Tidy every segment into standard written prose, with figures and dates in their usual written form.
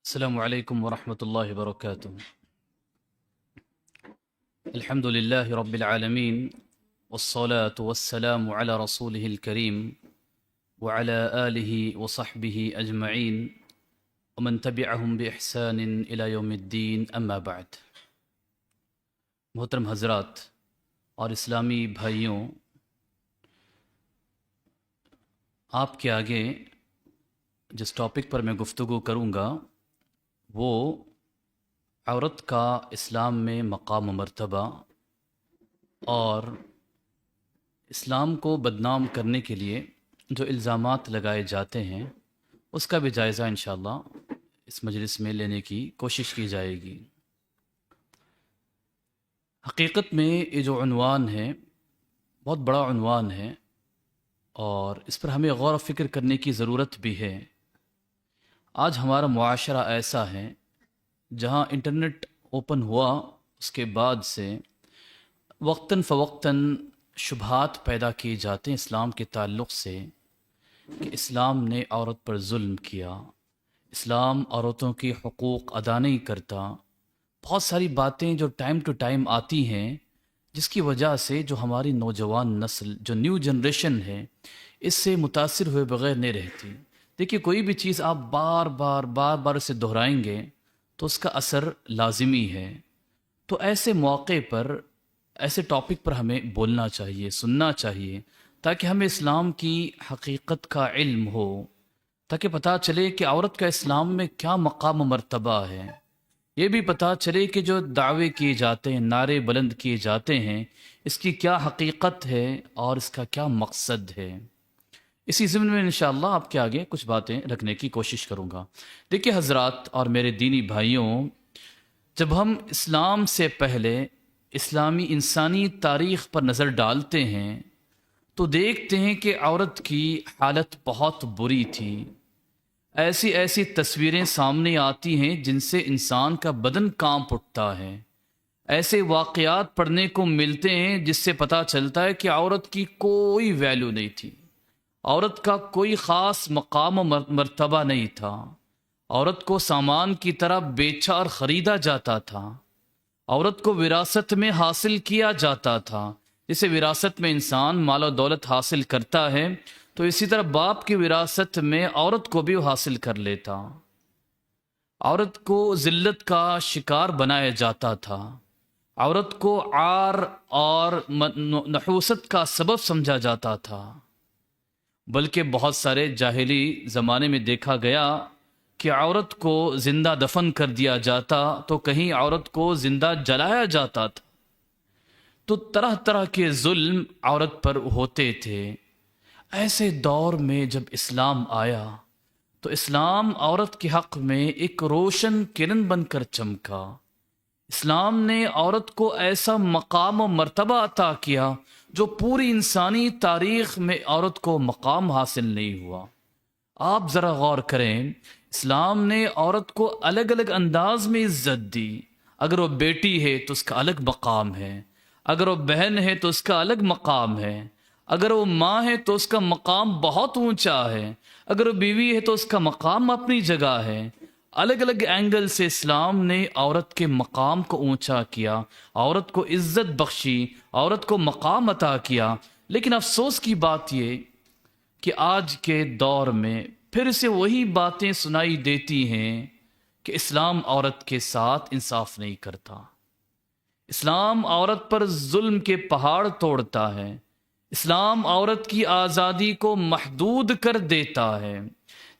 السلام عليكم ورحمة الله وبركاته. الحمد لله رب العالمين، والصلاة والسلام على رسوله الكريم وعلى آله وصحبه أجمعين ومن تبعهم بإحسان إلى يوم الدين. أما بعد. محترم حضرات اور اسلامی بھائیوں، آپ کے آگے جس ٹاپک پر میں گفتگو کروں گا وہ عورت کا اسلام میں مقام و مرتبہ اور اسلام کو بدنام کرنے کے لیے جو الزامات لگائے جاتے ہیں اس کا بھی جائزہ انشاءاللہ اس مجلس میں لینے کی کوشش کی جائے گی. حقیقت میں یہ جو عنوان ہے بہت بڑا عنوان ہے اور اس پر ہمیں غور و فکر کرنے کی ضرورت بھی ہے. آج ہمارا معاشرہ ایسا ہے جہاں انٹرنیٹ اوپن ہوا اس کے بعد سے وقتاً فوقتاً شبہات پیدا کیے جاتے ہیں اسلام کے تعلق سے کہ اسلام نے عورت پر ظلم کیا، اسلام عورتوں کی حقوق ادا نہیں کرتا. بہت ساری باتیں جو ٹائم ٹو ٹائم آتی ہیں جس کی وجہ سے جو ہماری نوجوان نسل جو نیو جنریشن ہے اس سے متاثر ہوئے بغیر نہیں رہتی. دیکھیے، کوئی بھی چیز آپ بار بار اسے دہرائیں گے تو اس کا اثر لازمی ہے. تو ایسے موقع پر ایسے ٹاپک پر ہمیں بولنا چاہیے، سننا چاہیے، تاکہ ہمیں اسلام کی حقیقت کا علم ہو، تاکہ پتہ چلے کہ عورت کا اسلام میں کیا مقام و مرتبہ ہے. یہ بھی پتہ چلے کہ جو دعوے کیے جاتے ہیں، نعرے بلند کیے جاتے ہیں، اس کی کیا حقیقت ہے اور اس کا کیا مقصد ہے. اسی ضمن میں انشاءاللہ آپ کے آگے کچھ باتیں رکھنے کی کوشش کروں گا. دیکھیے حضرات اور میرے دینی بھائیوں، جب ہم اسلام سے پہلے اسلامی انسانی تاریخ پر نظر ڈالتے ہیں تو دیکھتے ہیں کہ عورت کی حالت بہت بری تھی. ایسی تصویریں سامنے آتی ہیں جن سے انسان کا بدن کانپ اٹھتا ہے. ایسے واقعات پڑھنے کو ملتے ہیں جس سے پتہ چلتا ہے کہ عورت کی کوئی ویلیو نہیں تھی، عورت کا کوئی خاص مقام و مرتبہ نہیں تھا. عورت کو سامان کی طرح بیچا اور خریدا جاتا تھا. عورت کو وراثت میں حاصل کیا جاتا تھا. جسے وراثت میں انسان مال و دولت حاصل کرتا ہے تو اسی طرح باپ کی وراثت میں عورت کو بھی حاصل کر لیتا. عورت کو ذلت کا شکار بنایا جاتا تھا. عورت کو عار اور نحوست کا سبب سمجھا جاتا تھا. بلکہ بہت سارے جاہلی زمانے میں دیکھا گیا کہ عورت کو زندہ دفن کر دیا جاتا تو کہیں عورت کو زندہ جلایا جاتا تھا. تو طرح طرح کے ظلم عورت پر ہوتے تھے. ایسے دور میں جب اسلام آیا تو اسلام عورت کے حق میں ایک روشن کرن بن کر چمکا. اسلام نے عورت کو ایسا مقام و مرتبہ عطا کیا جو پوری انسانی تاریخ میں عورت کو مقام حاصل نہیں ہوا. آپ ذرا غور کریں، اسلام نے عورت کو الگ الگ انداز میں عزت دی. اگر وہ بیٹی ہے تو اس کا الگ مقام ہے، اگر وہ بہن ہے تو اس کا الگ مقام ہے، اگر وہ ماں ہے تو اس کا مقام بہت اونچا ہے، اگر وہ بیوی ہے تو اس کا مقام اپنی جگہ ہے. الگ الگ اینگل سے اسلام نے عورت کے مقام کو اونچا کیا، عورت کو عزت بخشی، عورت کو مقام عطا کیا. لیکن افسوس کی بات یہ کہ آج کے دور میں پھر سے وہی باتیں سنائی دیتی ہیں کہ اسلام عورت کے ساتھ انصاف نہیں کرتا، اسلام عورت پر ظلم کے پہاڑ توڑتا ہے، اسلام عورت کی آزادی کو محدود کر دیتا ہے.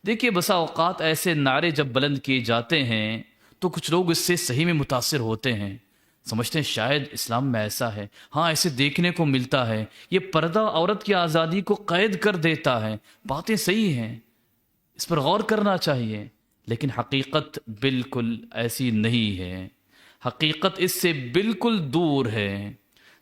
دیکھیے، بسا اوقات ایسے نعرے جب بلند کیے جاتے ہیں تو کچھ لوگ اس سے صحیح میں متاثر ہوتے ہیں، سمجھتے ہیں شاید اسلام میں ایسا ہے. ہاں، ایسے دیکھنے کو ملتا ہے. یہ پردہ عورت کی آزادی کو قید کر دیتا ہے. باتیں صحیح ہیں، اس پر غور کرنا چاہیے، لیکن حقیقت بالکل ایسی نہیں ہے. حقیقت اس سے بالکل دور ہے.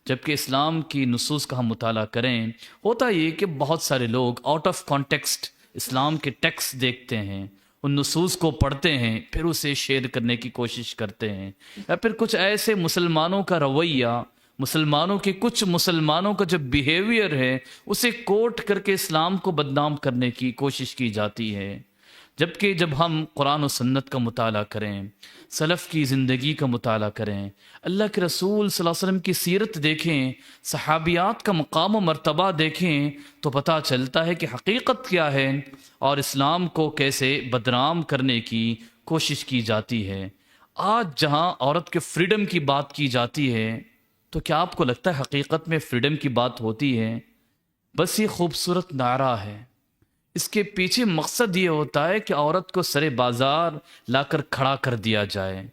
جبکہ اسلام کی نصوص کا ہم مطالعہ کریں، ہوتا یہ کہ بہت سارے لوگ آؤٹ آف کانٹیکسٹ اسلام کے ٹیکسٹ دیکھتے ہیں، ان نصوص کو پڑھتے ہیں، پھر اسے شیئر کرنے کی کوشش کرتے ہیں، یا پھر کچھ ایسے مسلمانوں کا رویہ، کچھ مسلمانوں کا جو بیہیویئر ہے اسے کوٹ کر کے اسلام کو بدنام کرنے کی کوشش کی جاتی ہے. جبکہ جب ہم قرآن و سنت کا مطالعہ کریں، سلف کی زندگی کا مطالعہ کریں، اللہ کے رسول صلی اللہ علیہ وسلم کی سیرت دیکھیں، صحابیات کا مقام و مرتبہ دیکھیں، تو پتہ چلتا ہے کہ حقیقت کیا ہے اور اسلام کو کیسے بدنام کرنے کی کوشش کی جاتی ہے۔ آج جہاں عورت کے فریڈم کی بات کی جاتی ہے، تو کیا آپ کو لگتا ہے حقیقت میں فریڈم کی بات ہوتی ہے؟ بس یہ خوبصورت نعرہ ہے، اس کے پیچھے مقصد یہ ہوتا ہے کہ عورت کو سرے بازار لا کر کھڑا کر دیا جائے،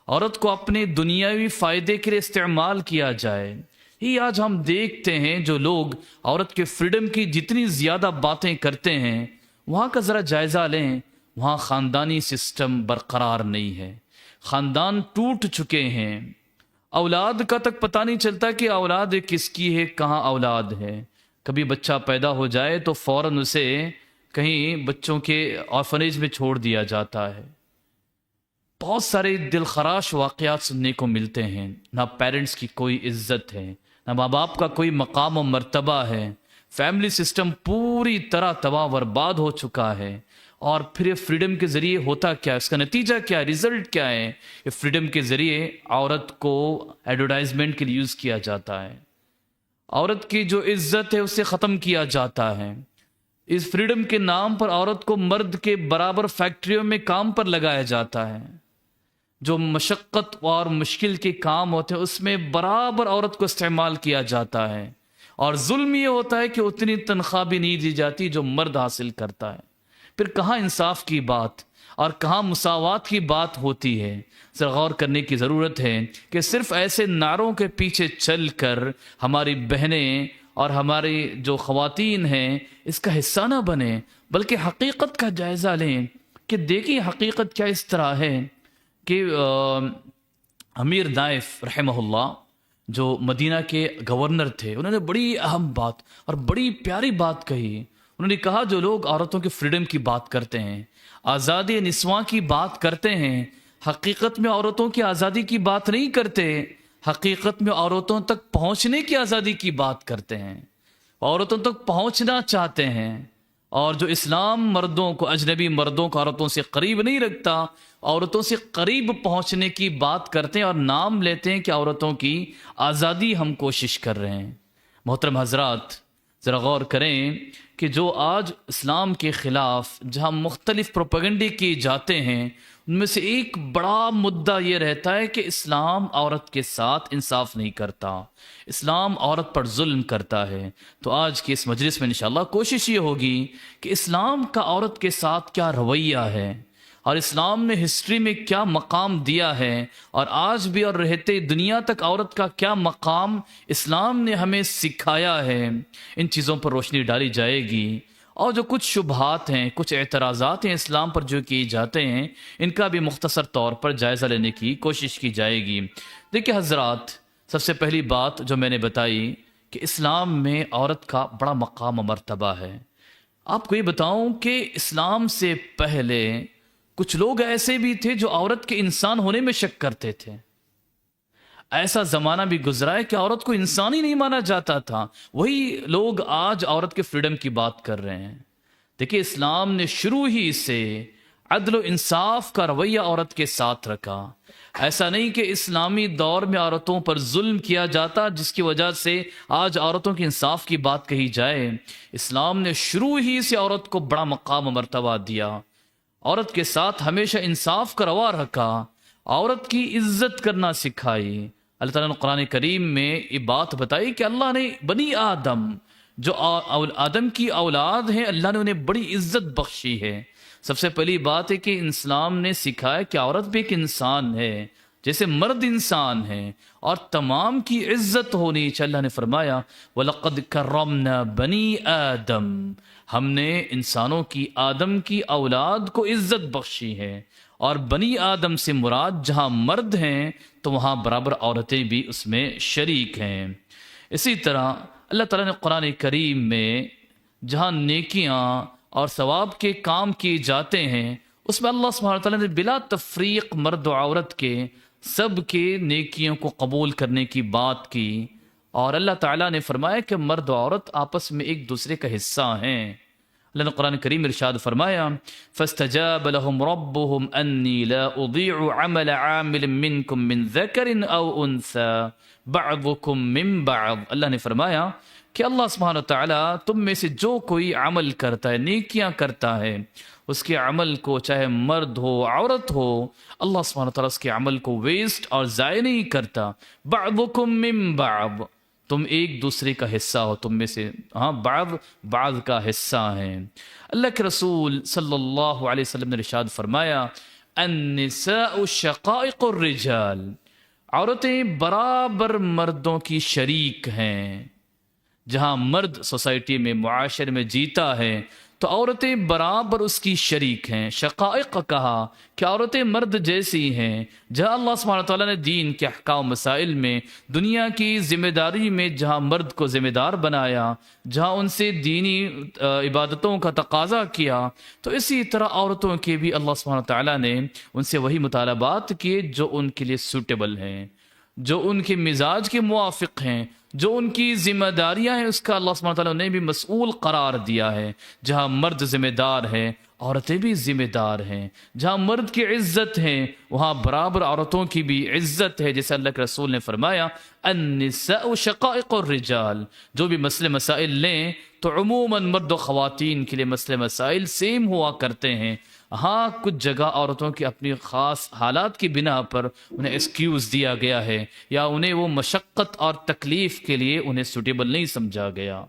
عورت کو اپنے دنیاوی فائدے کے لیے استعمال کیا جائے۔ یہ آج ہم دیکھتے ہیں جو لوگ عورت کے فریڈم کی جتنی زیادہ باتیں کرتے ہیں، وہاں کا ذرا جائزہ لیں، وہاں خاندانی سسٹم برقرار نہیں ہے، خاندان ٹوٹ چکے ہیں، اولاد کا تک پتہ نہیں چلتا کہ اولاد کس کی ہے، کہاں اولاد ہے۔ کبھی بچہ پیدا ہو جائے تو فوراً اسے کہیں بچوں کے آرفنیج میں چھوڑ دیا جاتا ہے۔ بہت سارے دل خراش واقعات سننے کو ملتے ہیں، نہ پیرنٹس کی کوئی عزت ہے، نہ ماں باپ کا کوئی مقام و مرتبہ ہے، فیملی سسٹم پوری طرح تباہ برباد ہو چکا ہے۔ اور پھر یہ فریڈم کے ذریعے ہوتا کیا ہے، اس کا نتیجہ کیا ہے، ریزلٹ کیا ہے؟ یہ فریڈم کے ذریعے عورت کو ایڈورٹائزمنٹ کے لیے یوز کیا جاتا ہے، عورت کی جو عزت ہے اسے ختم کیا جاتا ہے۔ اس فریڈم کے نام پر عورت کو مرد کے برابر فیکٹریوں میں کام پر لگایا جاتا ہے، جو مشقت اور مشکل کے کام ہوتے ہیں اس میں برابر عورت کو استعمال کیا جاتا ہے، اور ظلم یہ ہوتا ہے کہ اتنی تنخواہ بھی نہیں دی جاتی جو مرد حاصل کرتا ہے۔ پھر کہاں انصاف کی بات اور کہاں مساوات کی بات ہوتی ہے؟ ذرا غور کرنے کی ضرورت ہے کہ صرف ایسے نعروں کے پیچھے چل کر ہماری بہنیں اور ہماری جو خواتین ہیں اس کا حصہ نہ بنیں، بلکہ حقیقت کا جائزہ لیں کہ دیکھیں حقیقت کیا اس طرح ہے کہ امیر نائف رحمہ اللہ جو مدینہ کے گورنر تھے، انہوں نے بڑی اہم بات اور بڑی پیاری بات کہی۔ انہوں نے کہا جو لوگ عورتوں کے فریڈم کی بات کرتے ہیں، آزادی نسواں کی بات کرتے ہیں، حقیقت میں عورتوں کی آزادی کی بات نہیں کرتے، حقیقت میں عورتوں تک پہنچنے کی آزادی کی بات کرتے ہیں، عورتوں تک پہنچنا چاہتے ہیں۔ اور جو اسلام مردوں کو، اجنبی مردوں کو عورتوں سے قریب نہیں رکھتا، عورتوں سے قریب پہنچنے کی بات کرتے ہیں اور نام لیتے ہیں کہ عورتوں کی آزادی ہم کوشش کر رہے ہیں۔ محترم حضرات، ذرا غور کریں کہ جو آج اسلام کے خلاف جہاں مختلف پروپیگنڈے کیے جاتے ہیں، ان میں سے ایک بڑا مدعا یہ رہتا ہے کہ اسلام عورت کے ساتھ انصاف نہیں کرتا، اسلام عورت پر ظلم کرتا ہے۔ تو آج کے اس مجلس میں انشاءاللہ کوشش یہ ہوگی کہ اسلام کا عورت کے ساتھ کیا رویہ ہے، اور اسلام نے ہسٹری میں کیا مقام دیا ہے، اور آج بھی اور رہتے دنیا تک عورت کا کیا مقام اسلام نے ہمیں سکھایا ہے، ان چیزوں پر روشنی ڈالی جائے گی۔ اور جو کچھ شبہات ہیں، کچھ اعتراضات ہیں اسلام پر جو کیے جاتے ہیں، ان کا بھی مختصر طور پر جائزہ لینے کی کوشش کی جائے گی۔ دیکھیں حضرات، سب سے پہلی بات جو میں نے بتائی کہ اسلام میں عورت کا بڑا مقام و مرتبہ ہے۔ آپ کو یہ بتاؤں کہ اسلام سے پہلے کچھ لوگ ایسے بھی تھے جو عورت کے انسان ہونے میں شک کرتے تھے۔ ایسا زمانہ بھی گزرا ہے کہ عورت کو انسان ہی نہیں مانا جاتا تھا، وہی لوگ آج عورت کے فریڈم کی بات کر رہے ہیں۔ دیکھیے اسلام نے شروع ہی سے عدل و انصاف کا رویہ عورت کے ساتھ رکھا۔ ایسا نہیں کہ اسلامی دور میں عورتوں پر ظلم کیا جاتا جس کی وجہ سے آج عورتوں کے انصاف کی بات کہی جائے۔ اسلام نے شروع ہی سے عورت کو بڑا مقام و مرتبہ دیا، عورت کے ساتھ ہمیشہ انصاف کا روا رکھا، عورت کی عزت کرنا سکھائی۔ اللہ تعالیٰ نے قرآن کریم میں یہ بات بتائی کہ اللہ نے بنی آدم، جو آدم کی اولاد ہیں، اللہ نے انہیں بڑی عزت بخشی ہے۔ سب سے پہلی بات ہے کہ اسلام نے سکھایا کہ عورت بھی ایک انسان ہے، جیسے مرد انسان ہے، اور تمام کی عزت ہونی چاہیے۔ اللہ نے فرمایا وَلَقَدْ كَرَّمْنَا بَنِي آدم، ہم نے انسانوں کی، آدم کی اولاد کو عزت بخشی ہے۔ اور بنی آدم سے مراد جہاں مرد ہیں تو وہاں برابر عورتیں بھی اس میں شریک ہیں۔ اسی طرح اللہ تعالیٰ نے قرآن کریم میں جہاں نیکیاں اور ثواب کے کام کیے جاتے ہیں، اس میں اللہ سبحانہ وتعالیٰ نے بلا تفریق مرد و عورت کے سب کے نیکیوں کو قبول کرنے کی بات کی، اور اللہ تعالیٰ نے فرمایا کہ مرد و عورت آپس میں ایک دوسرے کا حصہ ہیں۔ اللہ نے قرآن کریم ارشاد فرمایا فاستجاب لهم ربهم انی لا اضيع عمل عامل منکم من ذکر او انثى بعضکم من بعض. اللہ نے فرمایا کہ اللہ سبحانہ وتعالی تم میں سے جو کوئی عمل کرتا ہے، نیکیاں کرتا ہے، اس کے عمل کو چاہے مرد ہو عورت ہو، اللہ سبحانہ وتعالی اس کے عمل کو ویسٹ اور ضائع نہیں کرتا. بعضکم من بعض، تم ایک دوسرے کا حصہ ہو، تم میں سے بعض کا حصہ ہیں. اللہ کے رسول صلی اللہ علیہ وسلم نے ارشاد فرمایا النساء شقائق الرجال، عورتیں برابر مردوں کی شریک ہیں. جہاں مرد سوسائٹی میں معاشرے میں جیتا ہے تو عورتیں برابر اس کی شریک ہیں. شقائق کہا کہ عورتیں مرد جیسی ہیں. جہاں اللہ سبحانہ تعالیٰ نے دین کے احکام مسائل میں، دنیا کی ذمہ داری میں جہاں مرد کو ذمہ دار بنایا، جہاں ان سے دینی عبادتوں کا تقاضا کیا، تو اسی طرح عورتوں کے بھی اللہ سبحانہ تعالیٰ نے ان سے وہی مطالبات کیے جو ان کے لیے سوٹیبل ہیں، جو ان کے مزاج کے موافق ہیں، جو ان کی ذمہ داریاں ہیں، اس کا اللہ سبحانہ تعالیٰ نے بھی مسئول قرار دیا ہے. جہاں مرد ذمہ دار ہے، عورتیں بھی ذمہ دار ہیں. جہاں مرد کی عزت ہے، وہاں برابر عورتوں کی بھی عزت ہے. جیسے اللہ کے رسول نے فرمایا النساء شقائق الرجال. جو بھی مسئلے مسائل لیں تو عموماً مرد و خواتین کے لیے مسئلے مسائل سیم ہوا کرتے ہیں. ہاں کچھ جگہ عورتوں کی اپنی خاص حالات کی بنا پر انہیں ایکسکیوز دیا گیا ہے، یا انہیں وہ مشقت اور تکلیف کے لیے انہیں سوٹیبل نہیں سمجھا گیا.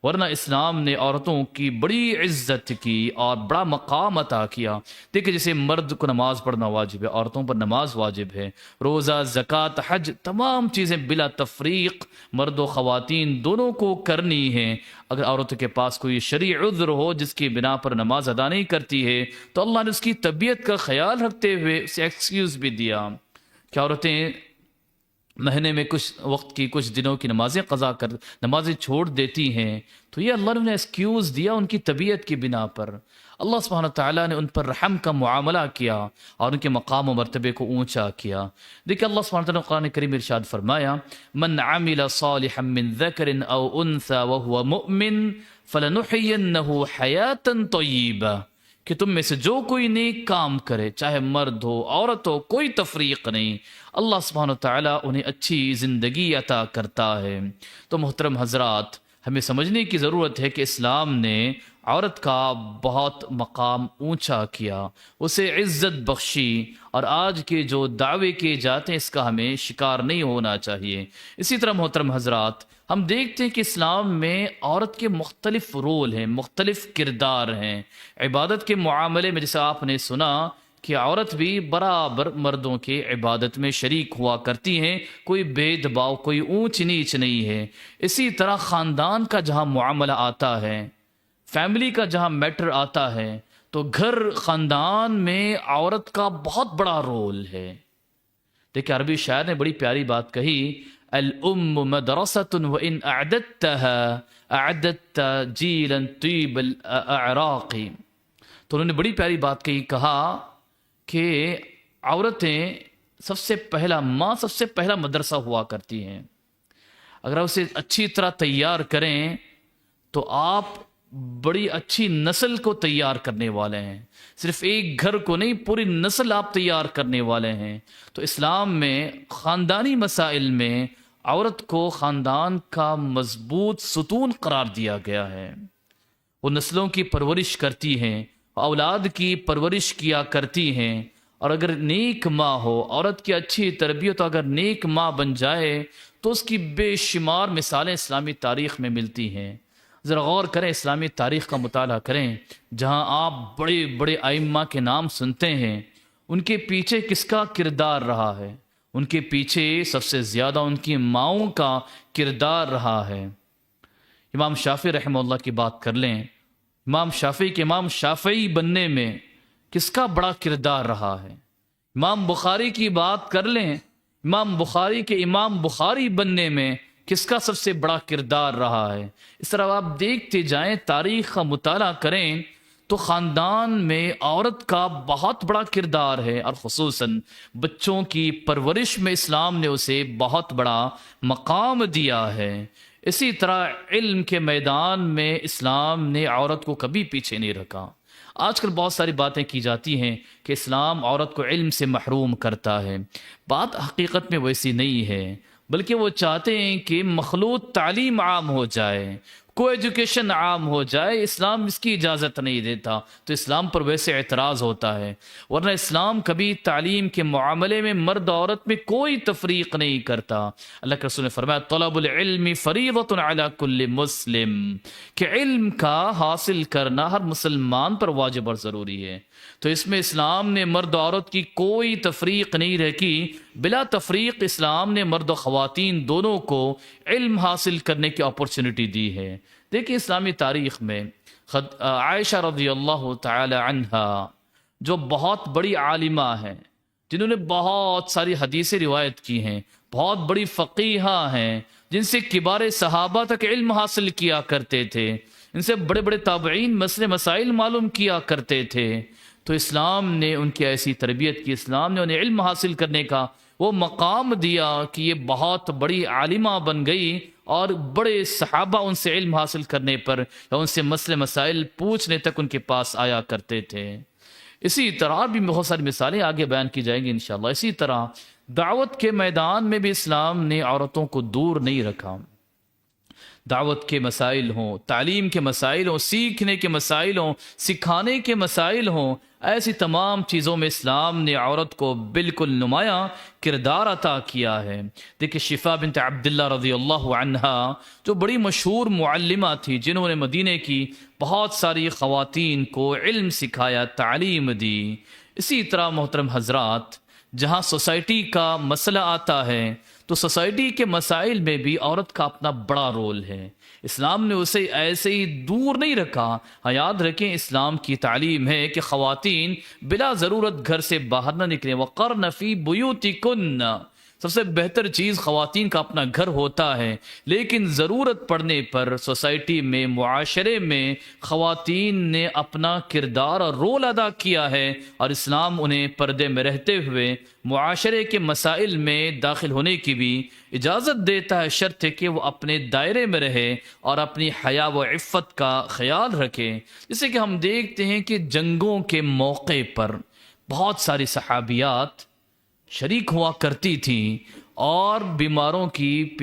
ورنہ اسلام نے عورتوں کی بڑی عزت کی اور بڑا مقام عطا کیا. دیکھیں جیسے مرد کو نماز پڑھنا واجب ہے، عورتوں پر نماز واجب ہے، روزہ، زکوٰۃ، حج، تمام چیزیں بلا تفریق مرد و خواتین دونوں کو کرنی ہیں. اگر عورت کے پاس کوئی شرعی عذر ہو جس کی بنا پر نماز ادا نہیں کرتی ہے تو اللہ نے اس کی طبیعت کا خیال رکھتے ہوئے اسے ایکسکیوز بھی دیا کہ عورتیں مہینے میں کچھ وقت کی کچھ دنوں کی نمازیں قضا کر نمازیں چھوڑ دیتی ہیں، تو یہ اللہ نے انہیں ایکسکیوز دیا ان کی طبیعت کی بنا پر. اللہ سبحانہ تعالیٰ نے ان پر رحم کا معاملہ کیا اور ان کے مقام و مرتبے کو اونچا کیا. دیکھیں اللہ سبحانہ تعالیٰ نے قرآن کریم ارشاد فرمایا من عمل صالحا من ذکر او انثى وهو مؤمن فلنحینہ حیاتا طیبہ، کہ تم میں سے جو کوئی نیک کام کرے، چاہے مرد ہو عورت ہو، کوئی تفریق نہیں، اللہ سبحانہ تعالیٰ انہیں اچھی زندگی عطا کرتا ہے. تو محترم حضرات، ہمیں سمجھنے کی ضرورت ہے کہ اسلام نے عورت کا بہت مقام اونچا کیا، اسے عزت بخشی، اور آج کے جو دعوے کیے جاتے ہیں اس کا ہمیں شکار نہیں ہونا چاہیے. اسی طرح محترم حضرات، ہم دیکھتے ہیں کہ اسلام میں عورت کے مختلف رول ہیں، مختلف کردار ہیں. عبادت کے معاملے میں جیسے آپ نے سنا کہ عورت بھی برابر مردوں کے عبادت میں شریک ہوا کرتی ہیں، کوئی بھید بھاؤ، کوئی اونچ نیچ نہیں ہے. اسی طرح خاندان کا جہاں معاملہ آتا ہے، فیملی کا جہاں میٹر آتا ہے، تو گھر خاندان میں عورت کا بہت بڑا رول ہے. دیکھیں عربی شاعر نے بڑی پیاری بات کہی الام مدرسۃ وان اعددتها اعددت جیلا طیب الاعراق. تو انہوں نے بڑی پیاری بات کہی، کہا کہ عورتیں سب سے پہلا مدرسہ ہوا کرتی ہیں. اگر آپ اسے اچھی طرح تیار کریں تو آپ بڑی اچھی نسل کو تیار کرنے والے ہیں. صرف ایک گھر کو نہیں، پوری نسل آپ تیار کرنے والے ہیں. تو اسلام میں خاندانی مسائل میں عورت کو خاندان کا مضبوط ستون قرار دیا گیا ہے. وہ نسلوں کی پرورش کرتی ہیں، اولاد کی پرورش کیا کرتی ہیں. اور اگر نیک ماں ہو، عورت کی اچھی تربیت، اگر نیک ماں بن جائے تو اس کی بے شمار مثالیں اسلامی تاریخ میں ملتی ہیں. ذرا غور کریں، اسلامی تاریخ کا مطالعہ کریں، جہاں آپ بڑے بڑے ائمہ کے نام سنتے ہیں، ان کے پیچھے کس کا کردار رہا ہے؟ ان کے پیچھے سب سے زیادہ ان کی ماؤں کا کردار رہا ہے. امام شافعی رحمہ اللہ کی بات کر لیں، امام شافعی کے امام شافعی بننے میں کس کا بڑا کردار رہا ہے؟ امام بخاری کی بات کر لیں، امام بخاری کے امام بخاری بننے میں کس کا سب سے بڑا کردار رہا ہے؟ اس طرح آپ دیکھتے جائیں، تاریخ کا مطالعہ کریں تو خاندان میں عورت کا بہت بڑا کردار ہے، اور خصوصاً بچوں کی پرورش میں اسلام نے اسے بہت بڑا مقام دیا ہے. اسی طرح علم کے میدان میں اسلام نے عورت کو کبھی پیچھے نہیں رکھا۔ آج کل بہت ساری باتیں کی جاتی ہیں کہ اسلام عورت کو علم سے محروم کرتا ہے، بات حقیقت میں ویسی نہیں ہے، بلکہ وہ چاہتے ہیں کہ مخلوط تعلیم عام ہو جائے، کو ایجوکیشن عام ہو جائے۔ اسلام اس کی اجازت نہیں دیتا، تو اسلام پر ویسے اعتراض ہوتا ہے، ورنہ اسلام کبھی تعلیم کے معاملے میں مرد عورت میں کوئی تفریق نہیں کرتا۔ اللہ کے رسول نے فرمایا طلب العلم فریضۃ علی کل مسلم، کہ علم کا حاصل کرنا ہر مسلمان پر واجب اور ضروری ہے۔ تو اس میں اسلام نے مرد و عورت کی کوئی تفریق نہیں رکھی، بلا تفریق اسلام نے مرد و خواتین دونوں کو علم حاصل کرنے کی اپرچونٹی دی ہے۔ دیکھیں اسلامی تاریخ میں عائشہ رضی اللہ تعالی عنہا جو بہت بڑی عالمہ ہیں، جنہوں نے بہت ساری حدیثیں روایت کی ہیں، بہت بڑی فقیہہ ہیں، جن سے کبار صحابہ تک علم حاصل کیا کرتے تھے، ان سے بڑے بڑے تابعین مسئلے مسائل معلوم کیا کرتے تھے، تو اسلام نے ان کی ایسی تربیت کی، اسلام نے انہیں علم حاصل کرنے کا وہ مقام دیا کہ یہ بہت بڑی عالمہ بن گئی، اور بڑے صحابہ ان سے علم حاصل کرنے پر یا ان سے مسئلے مسائل پوچھنے تک ان کے پاس آیا کرتے تھے۔ اسی طرح بھی بہت ساری مثالیں آگے بیان کی جائیں گی انشاءاللہ۔ اسی طرح دعوت کے میدان میں بھی اسلام نے عورتوں کو دور نہیں رکھا۔ دعوت کے مسائل ہوں، تعلیم کے مسائل ہوں، سیکھنے کے مسائل ہوں، سکھانے کے مسائل ہوں، ایسی تمام چیزوں میں اسلام نے عورت کو بالکل نمایاں کردار عطا کیا ہے۔ دیکھیں شفا بنت عبداللہ رضی اللہ عنہا جو بڑی مشہور معلمہ تھی، جنہوں نے مدینے کی بہت ساری خواتین کو علم سکھایا، تعلیم دی۔ اسی طرح محترم حضرات، جہاں سوسائٹی کا مسئلہ آتا ہے تو سوسائٹی کے مسائل میں بھی عورت کا اپنا بڑا رول ہے۔ اسلام نے اسے ایسے ہی دور نہیں رکھا۔ یاد رکھیں اسلام کی تعلیم ہے کہ خواتین بلا ضرورت گھر سے باہر نہ نکلیں۔ وَقَرْنَ فِي بُيُوتِكُنَّ، سب سے بہتر چیز خواتین کا اپنا گھر ہوتا ہے، لیکن ضرورت پڑنے پر سوسائٹی میں، معاشرے میں خواتین نے اپنا کردار اور رول ادا کیا ہے، اور اسلام انہیں پردے میں رہتے ہوئے معاشرے کے مسائل میں داخل ہونے کی بھی اجازت دیتا ہے، شرط ہے کہ وہ اپنے دائرے میں رہے اور اپنی حیا و عفت کا خیال رکھے۔ جیسے کہ ہم دیکھتے ہیں کہ جنگوں کے موقع پر بہت ساری صحابیات شریک ہوا کرتی تھیں اور بیماروں کی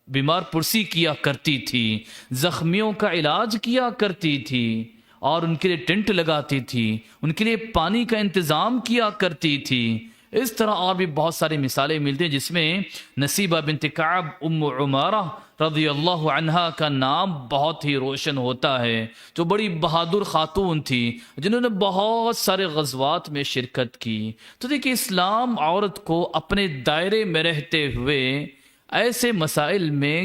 بیمار پرسی کیا کرتی تھی، زخمیوں کا علاج کیا کرتی تھی، اور ان کے لیے ٹینٹ لگاتی تھی، ان کے لیے پانی کا انتظام کیا کرتی تھی۔ اس طرح اور بھی بہت ساری مثالیں ملتی ہیں، جس میں نصیبہ بنت کعب ام عمارہ رضی اللہ عنہا کا نام بہت ہی روشن ہوتا ہے، جو بڑی بہادر خاتون تھی، جنہوں نے بہت سارے غزوات میں شرکت کی۔ تو دیکھیں اسلام عورت کو اپنے دائرے میں رہتے ہوئے ایسے مسائل میں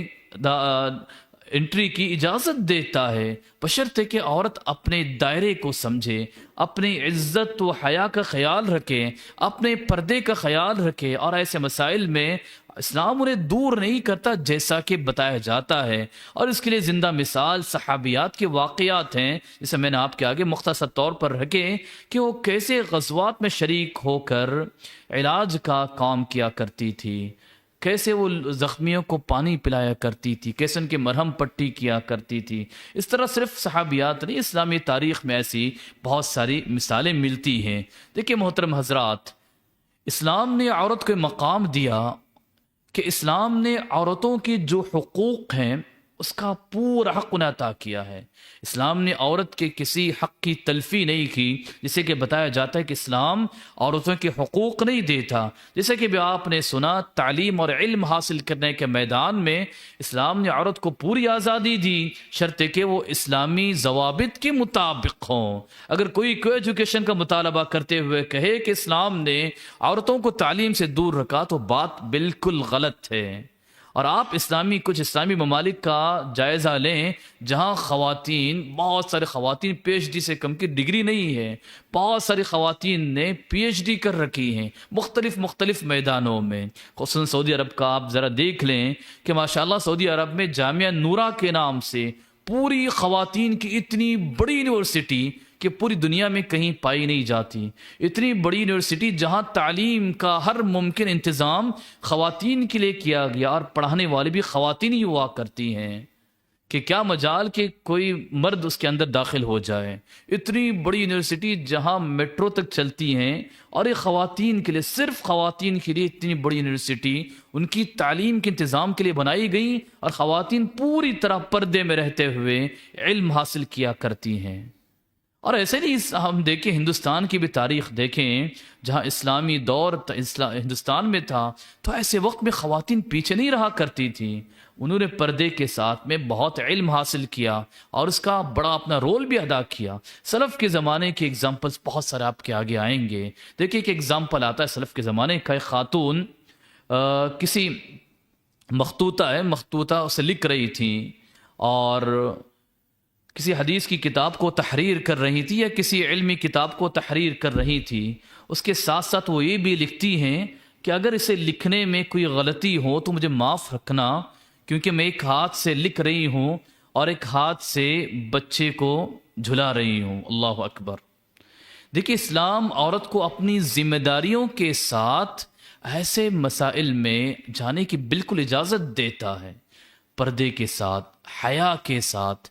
انٹری کی اجازت دیتا ہے، بشرطے کہ عورت اپنے دائرے کو سمجھے، اپنی عزت و حیا کا خیال رکھے، اپنے پردے کا خیال رکھے، اور ایسے مسائل میں اسلام انہیں دور نہیں کرتا جیسا کہ بتایا جاتا ہے۔ اور اس کے لیے زندہ مثال صحابیات کے واقعات ہیں، جسے میں نے آپ کے آگے مختصر طور پر رکھے کہ وہ کیسے غزوات میں شریک ہو کر علاج کا کام کیا کرتی تھی، کیسے وہ زخمیوں کو پانی پلایا کرتی تھی، کیسے ان کے مرہم پٹی کیا کرتی تھی۔ اس طرح صرف صحابیات نہیں، اسلامی تاریخ میں ایسی بہت ساری مثالیں ملتی ہیں۔ دیکھیں محترم حضرات، اسلام نے عورت کو مقام دیا کہ اسلام نے عورتوں کے جو حقوق ہیں اس کا پورا حق انہیں عطا کیا ہے۔ اسلام نے عورت کے کسی حق کی تلفی نہیں کی، جسے کہ بتایا جاتا ہے کہ اسلام عورتوں کے حقوق نہیں دیتا۔ جیسے کہ بھی آپ نے سنا، تعلیم اور علم حاصل کرنے کے میدان میں اسلام نے عورت کو پوری آزادی دی، شرط کہ وہ اسلامی ضوابط کے مطابق ہوں۔ اگر کوئی ایجوکیشن کا مطالبہ کرتے ہوئے کہے کہ اسلام نے عورتوں کو تعلیم سے دور رکھا، تو بات بالکل غلط ہے۔ اور آپ کچھ اسلامی ممالک کا جائزہ لیں جہاں بہت سارے خواتین پی ایچ ڈی سے کم کی ڈگری نہیں ہے، بہت ساری خواتین نے پی ایچ ڈی کر رکھی ہیں مختلف میدانوں میں۔ خصوصاً سعودی عرب کا آپ ذرا دیکھ لیں کہ ماشاءاللہ سعودی عرب میں جامعہ نورہ کے نام سے پوری خواتین کی اتنی بڑی یونیورسٹی کہ پوری دنیا میں کہیں پائی نہیں جاتی. اتنی بڑی یونیورسٹی جہاں تعلیم کا ہر ممکن انتظام خواتین کے لیے کیا گیا اور پڑھانے والے بھی خواتین ہی ہوا کرتی ہیں کہ کیا مجال کہ کوئی مرد اس کے اندر داخل ہو جائے. اتنی بڑی یونیورسٹی جہاں میٹرو تک چلتی ہیں اور یہ خواتین کے لیے، صرف خواتین کے لیے اتنی بڑی یونیورسٹی ان کی تعلیم کے انتظام کے لیے بنائی گئی، اور خواتین پوری طرح پردے میں رہتے ہوئے علم حاصل کیا کرتی ہیں. اور ایسے نہیں، ہم دیکھیں ہندوستان کی بھی تاریخ دیکھیں، جہاں اسلامی دور ہندوستان میں تھا تو ایسے وقت میں خواتین پیچھے نہیں رہا کرتی تھیں. انہوں نے پردے کے ساتھ میں بہت علم حاصل کیا اور اس کا بڑا اپنا رول بھی ادا کیا. سلف کے زمانے کے ایگزامپلس بہت سارے آپ کے آگے آئیں گے. دیکھیں ایک ایگزامپل آتا ہے سلف کے زمانے کا. ایک خاتون کسی مخطوطہ اسے لکھ رہی تھی اور کسی حدیث کی کتاب کو تحریر کر رہی تھی یا کسی علمی کتاب کو تحریر کر رہی تھی. اس کے ساتھ ساتھ وہ یہ بھی لکھتی ہیں کہ اگر اسے لکھنے میں کوئی غلطی ہو تو مجھے معاف رکھنا، کیونکہ میں ایک ہاتھ سے لکھ رہی ہوں اور ایک ہاتھ سے بچے کو جھلا رہی ہوں. اللہ اکبر. دیکھیے اسلام عورت کو اپنی ذمہ داریوں کے ساتھ ایسے مسائل میں جانے کی بالکل اجازت دیتا ہے، پردے کے ساتھ، حیا کے ساتھ.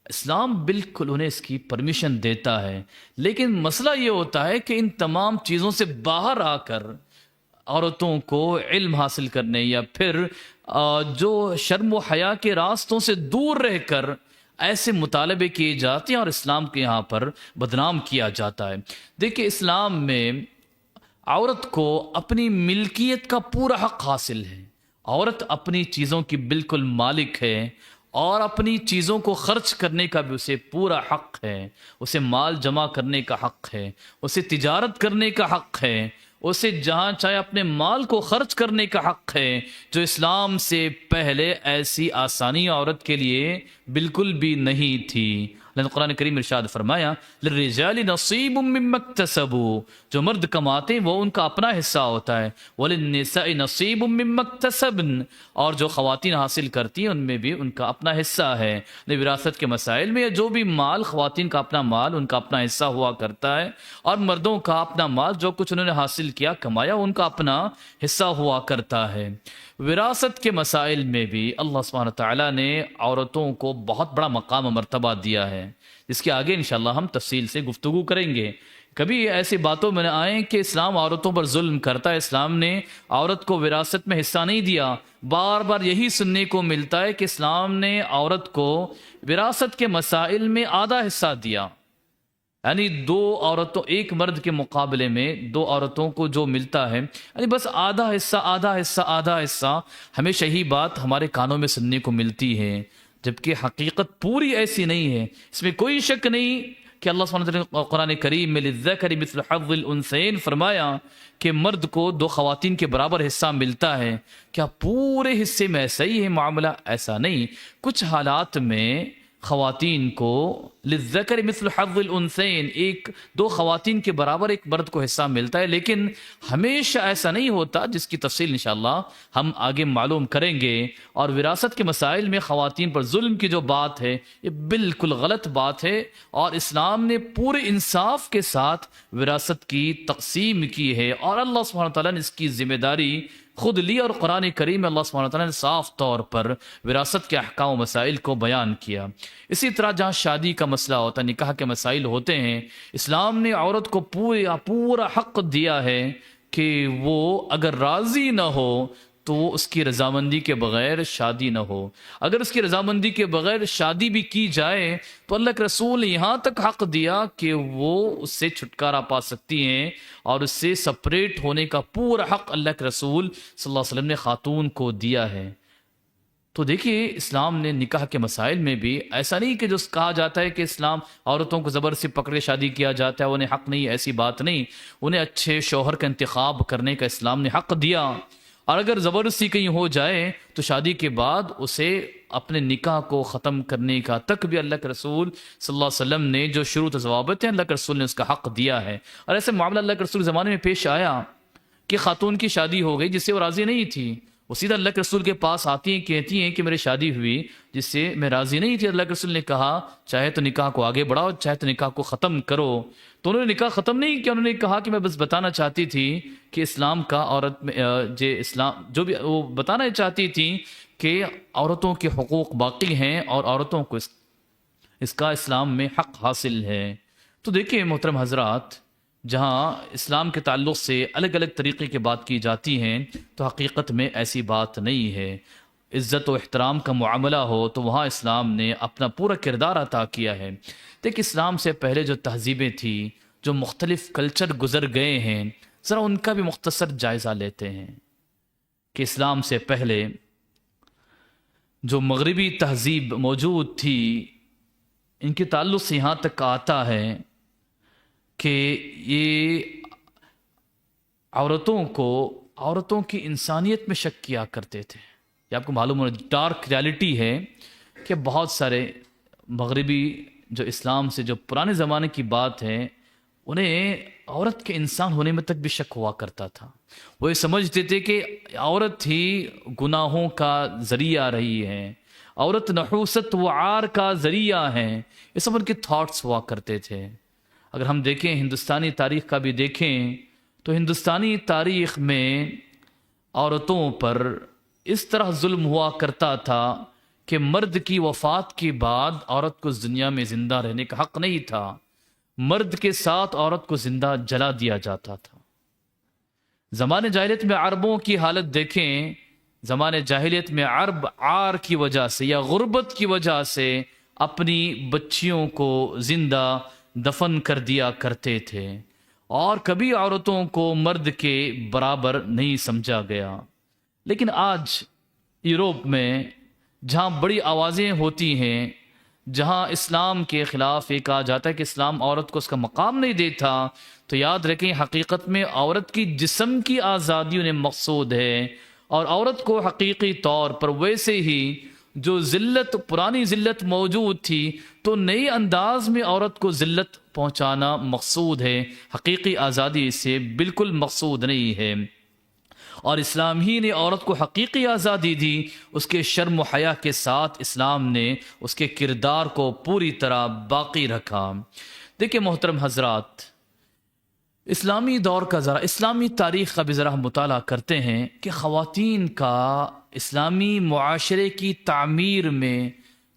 اسلام بالکل انہیں اس کی پرمیشن دیتا ہے. لیکن مسئلہ یہ ہوتا ہے کہ ان تمام چیزوں سے باہر آ کر عورتوں کو علم حاصل کرنے یا پھر جو شرم و حیا کے راستوں سے دور رہ کر ایسے مطالبے کیے جاتے ہیں اور اسلام کے یہاں پر بدنام کیا جاتا ہے. دیکھیں اسلام میں عورت کو اپنی ملکیت کا پورا حق حاصل ہے. عورت اپنی چیزوں کی بالکل مالک ہے اور اپنی چیزوں کو خرچ کرنے کا بھی اسے پورا حق ہے. اسے مال جمع کرنے کا حق ہے، اسے تجارت کرنے کا حق ہے، اسے جہاں چاہے اپنے مال کو خرچ کرنے کا حق ہے، جو اسلام سے پہلے ایسی آسانی عورت کے لیے بالکل بھی نہیں تھی. قرآن کریم ارشاد فرمایا للرجال نصیب مما اکتسبوا، جو مرد کماتے ہیں وہ ان کا اپنا حصہ ہوتا ہے. وللنساء نصیب مما اکتسبن، اور جو خواتین حاصل کرتی ہیں ان میں بھی ان کا اپنا حصہ ہے. وراثت کے مسائل میں جو بھی مال، خواتین کا اپنا مال، ان کا اپنا حصہ ہوا کرتا ہے، اور مردوں کا اپنا مال جو کچھ انہوں نے حاصل کیا کمایا ان کا اپنا حصہ ہوا کرتا ہے. وراثت کے مسائل میں بھی اللہ سبحانہ تعالیٰ نے عورتوں کو بہت بڑا مقام و مرتبہ دیا ہے، جس کے آگے انشاءاللہ ہم تفصیل سے گفتگو کریں گے. کبھی ایسی باتوں میں نہ آئیں کہ اسلام عورتوں پر ظلم کرتا ہے، اسلام نے عورت کو وراثت میں حصہ نہیں دیا. بار بار یہی سننے کو ملتا ہے کہ اسلام نے عورت کو وراثت کے مسائل میں آدھا حصہ دیا، یعنی دو عورتوں، ایک مرد کے مقابلے میں دو عورتوں کو جو ملتا ہے یعنی بس آدھا حصہ آدھا حصہ آدھا حصہ. ہمیشہ یہی بات ہمارے کانوں میں سننے کو ملتی ہے، جبکہ حقیقت پوری ایسی نہیں ہے. اس میں کوئی شک نہیں کہ اللہ سبحانہ وتعالیٰ نے قرآن کریم میں للذکر مثل حظ الانثیین فرمایا کہ مرد کو دو خواتین کے برابر حصہ ملتا ہے. کیا پورے حصے میں ایسا ہی ہے معاملہ؟ ایسا نہیں. کچھ حالات میں خواتین کو للذکر مثل حظ الانثیین، دو خواتین کے برابر ایک مرد کو حصہ ملتا ہے، لیکن ہمیشہ ایسا نہیں ہوتا، جس کی تفصیل انشاءاللہ ہم آگے معلوم کریں گے. اور وراثت کے مسائل میں خواتین پر ظلم کی جو بات ہے یہ بالکل غلط بات ہے، اور اسلام نے پورے انصاف کے ساتھ وراثت کی تقسیم کی ہے، اور اللہ سبحانہ تعالیٰ نے اس کی ذمہ داری خود لی. اور قرآن کریم میں اللہ سبحانہ تعالیٰ نے صاف طور پر وراثت کے احکام و مسائل کو بیان کیا. اسی طرح جہاں شادی کا مسئلہ ہوتا ہے، نکاح کے مسائل ہوتے ہیں، اسلام نے عورت کو پورا حق دیا ہے کہ وہ اگر راضی نہ ہو تو اس کی رضامندی کے بغیر شادی نہ ہو. اگر اس کی رضامندی کے بغیر شادی بھی کی جائے تو اللہ کے رسول نے یہاں تک حق دیا کہ وہ اس سے چھٹکارا پا سکتی ہیں، اور اس سے سپریٹ ہونے کا پورا حق اللہ کے رسول صلی اللہ علیہ وسلم نے خاتون کو دیا ہے. تو دیکھیے اسلام نے نکاح کے مسائل میں بھی ایسا نہیں کہ جو کہا جاتا ہے کہ اسلام عورتوں کو زبر سے پکڑ کے شادی کیا جاتا ہے، انہیں حق نہیں، ایسی بات نہیں. انہیں اچھے شوہر کا انتخاب کرنے کا اسلام نے حق دیا، اور اگر زبردستی کہیں ہو جائے تو شادی کے بعد اسے اپنے نکاح کو ختم کرنے کا تک بھی اللہ کے رسول صلی اللہ علیہ وسلم نے جو شروط و ضوابط ہیں اللہ کے رسول نے اس کا حق دیا ہے. اور ایسے معاملہ اللہ کے رسول زمانے میں پیش آیا کہ خاتون کی شادی ہو گئی جس سے وہ راضی نہیں تھی، وہ سیدھا اللہ کے رسول کے پاس آتی ہیں، کہتی ہیں کہ میری شادی ہوئی جس سے میں راضی نہیں تھی. اللہ کے رسول نے کہا چاہے تو نکاح کو آگے بڑھاؤ، چاہے تو نکاح کو ختم کرو. تو انہوں نے نکاح ختم نہیں کیا، انہوں نے کہا کہ میں بس بتانا چاہتی تھی کہ اسلام کا عورت میں اسلام جو بھی وہ بتانا چاہتی تھی کہ عورتوں کے حقوق باقی ہیں اور عورتوں کو اس کا اسلام میں حق حاصل ہے. تو دیکھیں محترم حضرات، جہاں اسلام کے تعلق سے الگ الگ طریقے کی بات کی جاتی ہیں تو حقیقت میں ایسی بات نہیں ہے. عزت و احترام کا معاملہ ہو تو وہاں اسلام نے اپنا پورا کردار عطا کیا ہے. دیکھ اسلام سے پہلے جو تہذیبیں تھیں، جو مختلف کلچر گزر گئے ہیں، ذرا ان کا بھی مختصر جائزہ لیتے ہیں کہ اسلام سے پہلے جو مغربی تہذیب موجود تھی، ان کے تعلق سے یہاں تک آتا ہے کہ یہ عورتوں کی انسانیت میں شک کیا کرتے تھے. یہ آپ کو معلوم ہے، ڈارک ریالٹی ہے کہ بہت سارے مغربی جو اسلام سے جو پرانے زمانے کی بات ہے، انہیں عورت کے انسان ہونے میں تک بھی شک ہوا کرتا تھا. وہ یہ سمجھتے تھے کہ عورت ہی گناہوں کا ذریعہ رہی ہے، عورت نحوست و عار کا ذریعہ ہے. یہ سب ان کے تھاٹس ہوا کرتے تھے. اگر ہم دیکھیں ہندوستانی تاریخ کا بھی دیکھیں تو ہندوستانی تاریخ میں عورتوں پر اس طرح ظلم ہوا کرتا تھا کہ مرد کی وفات کے بعد عورت کو اس دنیا میں زندہ رہنے کا حق نہیں تھا. مرد کے ساتھ عورت کو زندہ جلا دیا جاتا تھا. زمانے جاہلیت میں عربوں کی حالت دیکھیں. زمانے جاہلیت میں عرب عار کی وجہ سے یا غربت کی وجہ سے اپنی بچیوں کو زندہ دفن کر دیا کرتے تھے، اور کبھی عورتوں کو مرد کے برابر نہیں سمجھا گیا. لیکن آج یورپ میں جہاں بڑی آوازیں ہوتی ہیں، جہاں اسلام کے خلاف یہ کہا جاتا ہے کہ اسلام عورت کو اس کا مقام نہیں دیتا، تو یاد رکھیں حقیقت میں عورت کی جسم کی آزادی انہیں مقصود ہے، اور عورت کو حقیقی طور پر ویسے ہی جو ذلت پرانی ذلت موجود تھی تو نئی انداز میں عورت کو ذلت پہنچانا مقصود ہے. حقیقی آزادی سے بالکل مقصود نہیں ہے. اور اسلام ہی نے عورت کو حقیقی آزادی دی. اس کے شرم و حیا کے ساتھ اسلام نے اس کے کردار کو پوری طرح باقی رکھا. دیکھیں محترم حضرات، اسلامی دور کا اسلامی تاریخ کا بھی ذرا ہم مطالعہ کرتے ہیں کہ خواتین کا اسلامی معاشرے کی تعمیر میں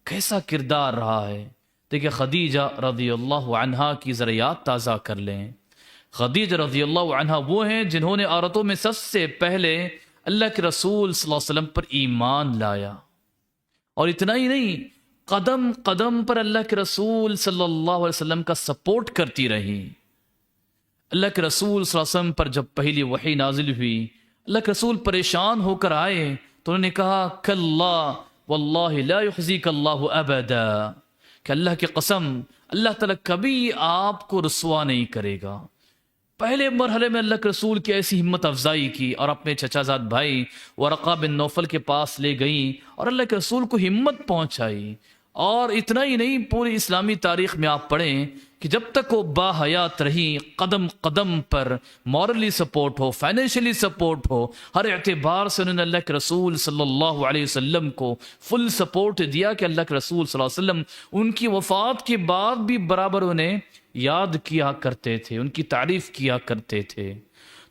کیسا کردار رہا ہے. دیکھیں خدیجہ رضی اللہ عنہا کی ذرا یاد تازہ کر لیں. خدیجہ رضی اللہ عنہا وہ ہیں جنہوں نے عورتوں میں سب سے پہلے اللہ کے رسول صلی اللہ علیہ وسلم پر ایمان لایا. اور اتنا ہی نہیں، قدم قدم پر اللہ کے رسول صلی اللہ علیہ وسلم کا سپورٹ کرتی رہی. اللہ کے رسول صلی اللہ علیہ وسلم پر جب پہلی وحی نازل ہوئی، اللہ کے رسول پریشان ہو کر آئے تو انہوں نے کہا کلا واللہ لا یخزیک اللہ ابدا، کہ اللہ کی قسم اللہ تعالیٰ کبھی آپ کو رسوا نہیں کرے گا. پہلے مرحلے میں اللہ کے رسول کی ایسی ہمت افزائی کی اور اپنے چچا زاد بھائی ورقہ بن نوفل کے پاس لے گئیں اور اللہ کے رسول کو ہمت پہنچائی. اور اتنا ہی نہیں، پوری اسلامی تاریخ میں آپ پڑھیں کہ جب تک وہ با حیات رہی، قدم قدم پر مورلی سپورٹ ہو، فائنینشلی سپورٹ ہو، ہر اعتبار سے انہوں نے اللہ کے رسول صلی اللہ علیہ وسلم کو فل سپورٹ دیا کہ اللہ کے رسول صلی اللہ علیہ وسلم ان کی وفات کے بعد بھی برابر انہیں یاد کیا کرتے تھے، ان کی تعریف کیا کرتے تھے.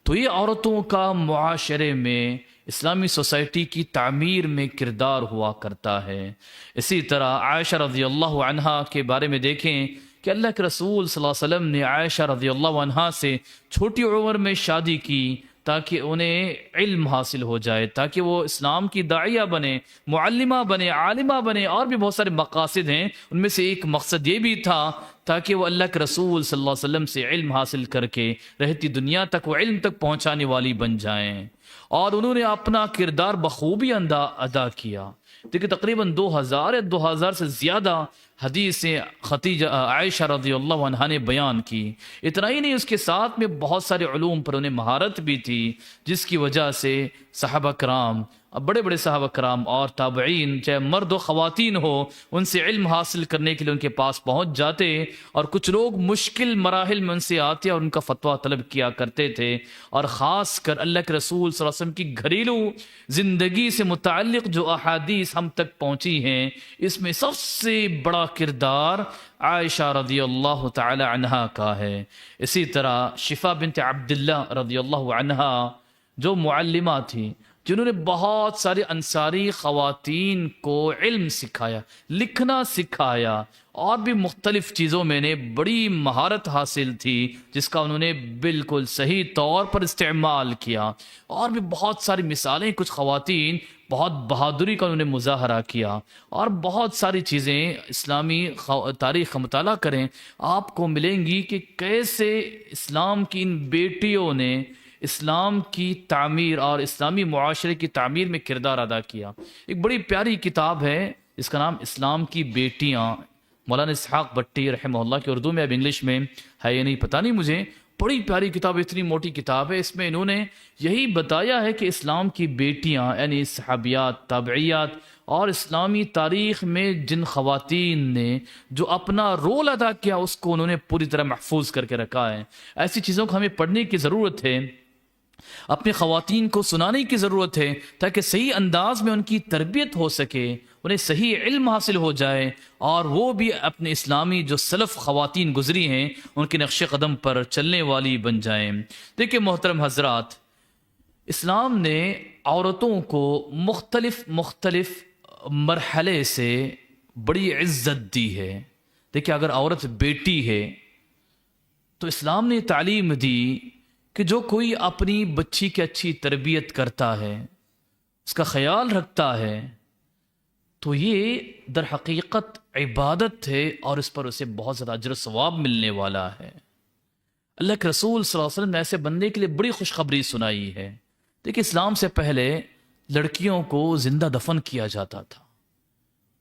تو یہ عورتوں کا معاشرے میں اسلامی سوسائٹی کی تعمیر میں کردار ہوا کرتا ہے. اسی طرح عائشہ رضی اللہ عنہا کے بارے میں دیکھیں کہ اللہ کے رسول صلی اللہ علیہ وسلم نے عائشہ رضی اللہ عنہا سے چھوٹی عمر میں شادی کی تاکہ انہیں علم حاصل ہو جائے، تاکہ وہ اسلام کی داعیہ بنے، معلمہ بنے، عالمہ بنے. اور بھی بہت سارے مقاصد ہیں، ان میں سے ایک مقصد یہ بھی تھا تاکہ وہ اللہ کے رسول صلی اللہ علیہ وسلم سے علم حاصل کر کے رہتی دنیا تک وہ علم تک پہنچانے والی بن جائیں. اور انہوں نے اپنا کردار بخوبی ادا کیا. دیکھیں تقریباً 2000 یا 2000 سے زیادہ حدیث خدیجہ عائشہ رضی اللہ عنہا نے بیان کی۔ اتنا ہی نہیں، اس کے ساتھ میں بہت سارے علوم پر انہیں مہارت بھی تھی، جس کی وجہ سے صحابہ کرام، بڑے بڑے صحابہ کرام اور تابعین، چاہے مرد و خواتین ہو، ان سے علم حاصل کرنے کے لیے ان کے پاس پہنچ جاتے، اور کچھ لوگ مشکل مراحل میں ان سے آتے اور ان کا فتویٰ طلب کیا کرتے تھے۔ اور خاص کر اللہ کے رسول صلی اللہ علیہ وسلم کی گھریلو زندگی سے متعلق جو احادیث ہم تک پہنچی ہیں، اس میں سب سے بڑا کردار عائشہ رضی اللہ تعالی عنہا کا ہے۔ اسی طرح شفا بنت عبداللہ رضی اللہ عنہا جو معلمہ تھی، جنہوں نے بہت ساری انصاری خواتین کو علم سکھایا، لکھنا سکھایا، اور بھی مختلف چیزوں میں نے بڑی مہارت حاصل تھی، جس کا انہوں نے بالکل صحیح طور پر استعمال کیا۔ اور بھی بہت ساری مثالیں، کچھ خواتین بہت بہادری کا انہوں نے مظاہرہ کیا، اور بہت ساری چیزیں اسلامی تاریخ کا مطالعہ کریں، آپ کو ملیں گی کہ کیسے اسلام کی ان بیٹیوں نے اسلام کی تعمیر اور اسلامی معاشرے کی تعمیر میں کردار ادا کیا۔ ایک بڑی پیاری کتاب ہے، اس کا نام اسلام کی بیٹیاں، مولانا اسحاق بٹی رحمہ اللہ کی، اردو میں، اب انگلش میں ہے یا نہیں پتہ نہیں مجھے۔ بڑی پیاری کتاب، اتنی موٹی کتاب ہے، اس میں انہوں نے یہی بتایا ہے کہ اسلام کی بیٹیاں یعنی صحابیات، تابعیات، اور اسلامی تاریخ میں جن خواتین نے جو اپنا رول ادا کیا، اس کو انہوں نے پوری طرح محفوظ کر کے رکھا ہے۔ ایسی چیزوں کو ہمیں پڑھنے کی ضرورت ہے، اپنی خواتین کو سنانے کی ضرورت ہے، تاکہ صحیح انداز میں ان کی تربیت ہو سکے، انہیں صحیح علم حاصل ہو جائے، اور وہ بھی اپنے اسلامی جو سلف خواتین گزری ہیں ان کے نقش قدم پر چلنے والی بن جائیں۔ دیکھیں محترم حضرات، اسلام نے عورتوں کو مختلف مرحلے سے بڑی عزت دی ہے۔ دیکھیں اگر عورت بیٹی ہے تو اسلام نے تعلیم دی کہ جو کوئی اپنی بچی کی اچھی تربیت کرتا ہے، اس کا خیال رکھتا ہے، تو یہ در حقیقت عبادت ہے، اور اس پر اسے بہت زیادہ اجر و ثواب ملنے والا ہے۔ اللہ کے رسول صلی اللہ علیہ وسلم نے ایسے بندے کے لیے بڑی خوشخبری سنائی ہے۔ دیکھیں اسلام سے پہلے لڑکیوں کو زندہ دفن کیا جاتا تھا،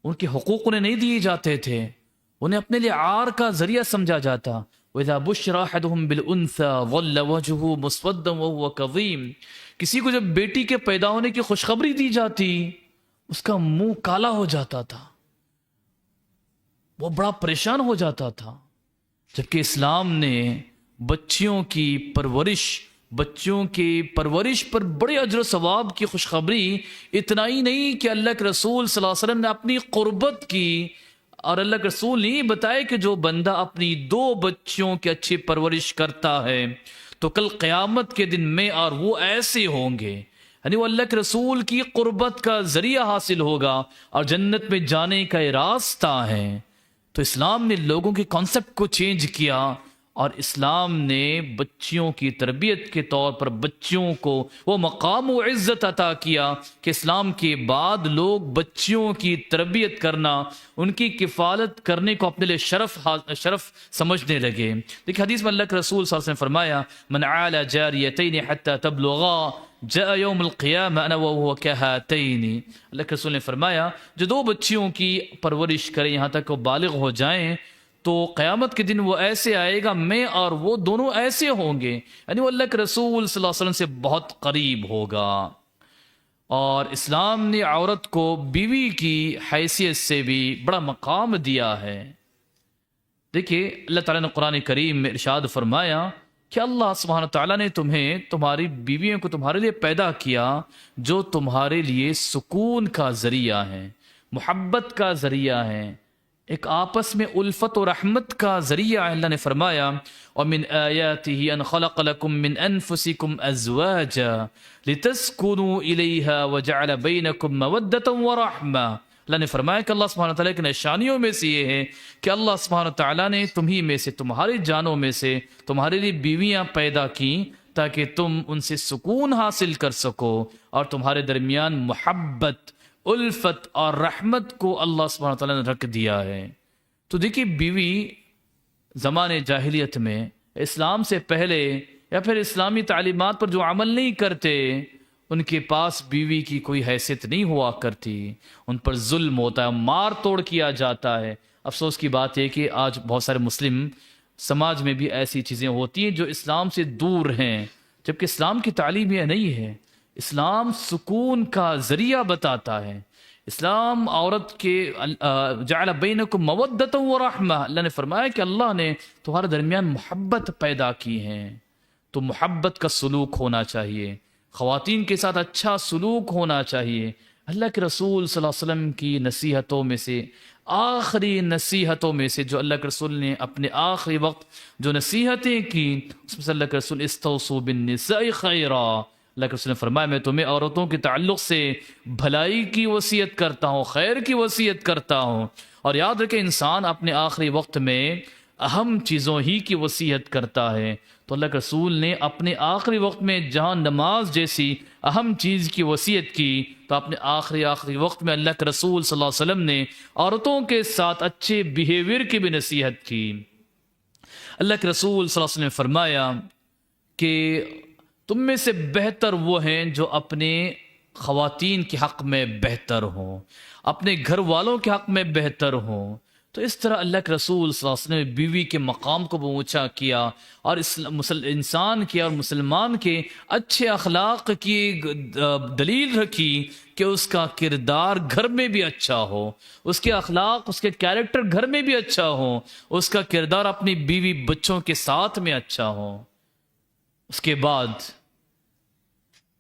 ان کے حقوق انہیں نہیں دیے جاتے تھے، انہیں اپنے لیے عار کا ذریعہ سمجھا جاتا۔ وَإِذَا بُشِّرَ أَحَدُهُمْ بِالْأُنثَىٰ ظَلَّ وَجْهُهُ مُسْوَدًّا وَهُوَ كَظِيمٌ، کسی کو جب بیٹی کے پیدا ہونے کی خوشخبری دی جاتی، اس کا منہ کالا ہو جاتا تھا، وہ بڑا پریشان ہو جاتا تھا۔ جبکہ اسلام نے بچیوں کی پرورش پر بڑے اجر و ثواب کی خوشخبری، اتنا ہی نہیں کہ اللہ کے رسول صلی اللہ علیہ وسلم نے اپنی قربت کی، اور اللہ کے رسول نے یہ بتایا کہ جو بندہ اپنی 2 بچیوں کی اچھی پرورش کرتا ہے تو کل قیامت کے دن میں اور وہ ایسے ہوں گے، یعنی وہ اللہ کے رسول کی قربت کا ذریعہ حاصل ہوگا اور جنت میں جانے کا یہ راستہ ہے۔ تو اسلام نے لوگوں کے کانسیپٹ کو چینج کیا، اور اسلام نے بچیوں کی تربیت کے طور پر بچیوں کو وہ مقام و عزت عطا کیا کہ اسلام کے بعد لوگ بچیوں کی تربیت کرنا، ان کی کفالت کرنے کو اپنے لیے شرف سمجھنے لگے۔ دیکھیں حدیث میں اللہ کے رسول صلی اللہ علیہ وسلم فرمایا، من عال جاریتین حتی تبلغا جاء یوم القیامہ انا وهو کہاتین۔ اللہ کے رسول نے فرمایا جو 2 بچیوں کی پرورش کریں یہاں تک وہ بالغ ہو جائیں، تو قیامت کے دن وہ ایسے آئے گا، میں اور وہ دونوں ایسے ہوں گے، یعنی وہ اللہ کے رسول صلی اللہ علیہ وسلم سے بہت قریب ہوگا۔ اور اسلام نے عورت کو بیوی کی حیثیت سے بھی بڑا مقام دیا ہے۔ دیکھیے اللہ تعالیٰ نے قرآن کریم میں ارشاد فرمایا کہ اللہ سبحانہ تعالیٰ نے تمہاری بیویوں کو تمہارے لیے پیدا کیا جو تمہارے لیے سکون کا ذریعہ ہیں، محبت کا ذریعہ ہیں، ایک آپس میں الفت و رحمت کا ذریعہ ہے۔ اللہ نے فرمایا وَمِنْ آيَاتِهِ أَنْ خَلَقَ لَكُم مِّنْ أَنفُسِكُمْ أَزْوَاجًا لِتَسْكُنُوا إِلَيْهَا وَجَعَلَ بَيْنَكُم مَّوَدَّةً وَرَحْمَةً۔ اللہ نے فرمایا کہ اللہ سبحانہ تعالیٰ کی نشانیوں میں سے یہ ہے کہ اللہ سبحانہ تعالیٰ نے تمہیں میں سے، تمہاری جانوں میں سے تمہارے لیے بیویاں پیدا کی تاکہ تم ان سے سکون حاصل کر سکو، اور تمہارے درمیان محبت، الفت اور رحمت کو اللہ سبحانہ تعالیٰ نے رکھ دیا ہے۔ تو دیکھیے بیوی زمانے جاہلیت میں، اسلام سے پہلے یا پھر اسلامی تعلیمات پر جو عمل نہیں کرتے، ان کے پاس بیوی کی کوئی حیثیت نہیں ہوا کرتی، ان پر ظلم ہوتا ہے، مار توڑ کیا جاتا ہے، افسوس کی بات ہے کہ آج بہت سارے مسلم سماج میں بھی ایسی چیزیں ہوتی ہیں جو اسلام سے دور ہیں، جبکہ اسلام کی تعلیم یہ نہیں ہے۔ اسلام سکون کا ذریعہ بتاتا ہے۔ اسلام عورت کے جعل بینکم مودۃ و رحمہ، اللہ نے فرمایا کہ اللہ نے تمہارے درمیان محبت پیدا کی ہے، تو محبت کا سلوک ہونا چاہیے، خواتین کے ساتھ اچھا سلوک ہونا چاہیے۔ اللہ کے رسول صلی اللہ علیہ وسلم کی نصیحتوں میں سے، آخری نصیحتوں میں سے جو اللہ کے رسول نے اپنے آخری وقت جو نصیحتیں کی، اس میں سے اللہ کے رسول استوصوا بالنساء خیرا، اللہ کے رسول نے فرمایا میں تمہیں عورتوں کے تعلق سے بھلائی کی وصیت کرتا ہوں، خیر کی وصیت کرتا ہوں۔ اور یاد رکھیں انسان اپنے آخری وقت میں اہم چیزوں ہی کی وصیت کرتا ہے، تو اللہ کے رسول نے اپنے آخری وقت میں جہاں نماز جیسی اہم چیز کی وصیت کی، تو اپنے آخری وقت میں اللہ کے رسول صلی اللہ علیہ وسلم نے عورتوں کے ساتھ اچھے بیہیویئر کی بھی نصیحت کی۔ اللہ کے رسول صلی اللہ علیہ وسلم نے فرمایا کہ تم میں سے بہتر وہ ہیں جو اپنے خواتین کے حق میں بہتر ہوں، اپنے گھر والوں کے حق میں بہتر ہوں۔ تو اس طرح اللہ کے رسول صلی اللہ علیہ وسلم نے بیوی کے مقام کو اونچا کیا، اور انسان کے اور مسلمان کے اچھے اخلاق کی دلیل رکھی کہ اس کا کردار گھر میں بھی اچھا ہو، اس کے اخلاق، اس کے کیریکٹر گھر میں بھی اچھا ہو، اس کا کردار اپنی بیوی بچوں کے ساتھ میں اچھا ہو۔ اس کے بعد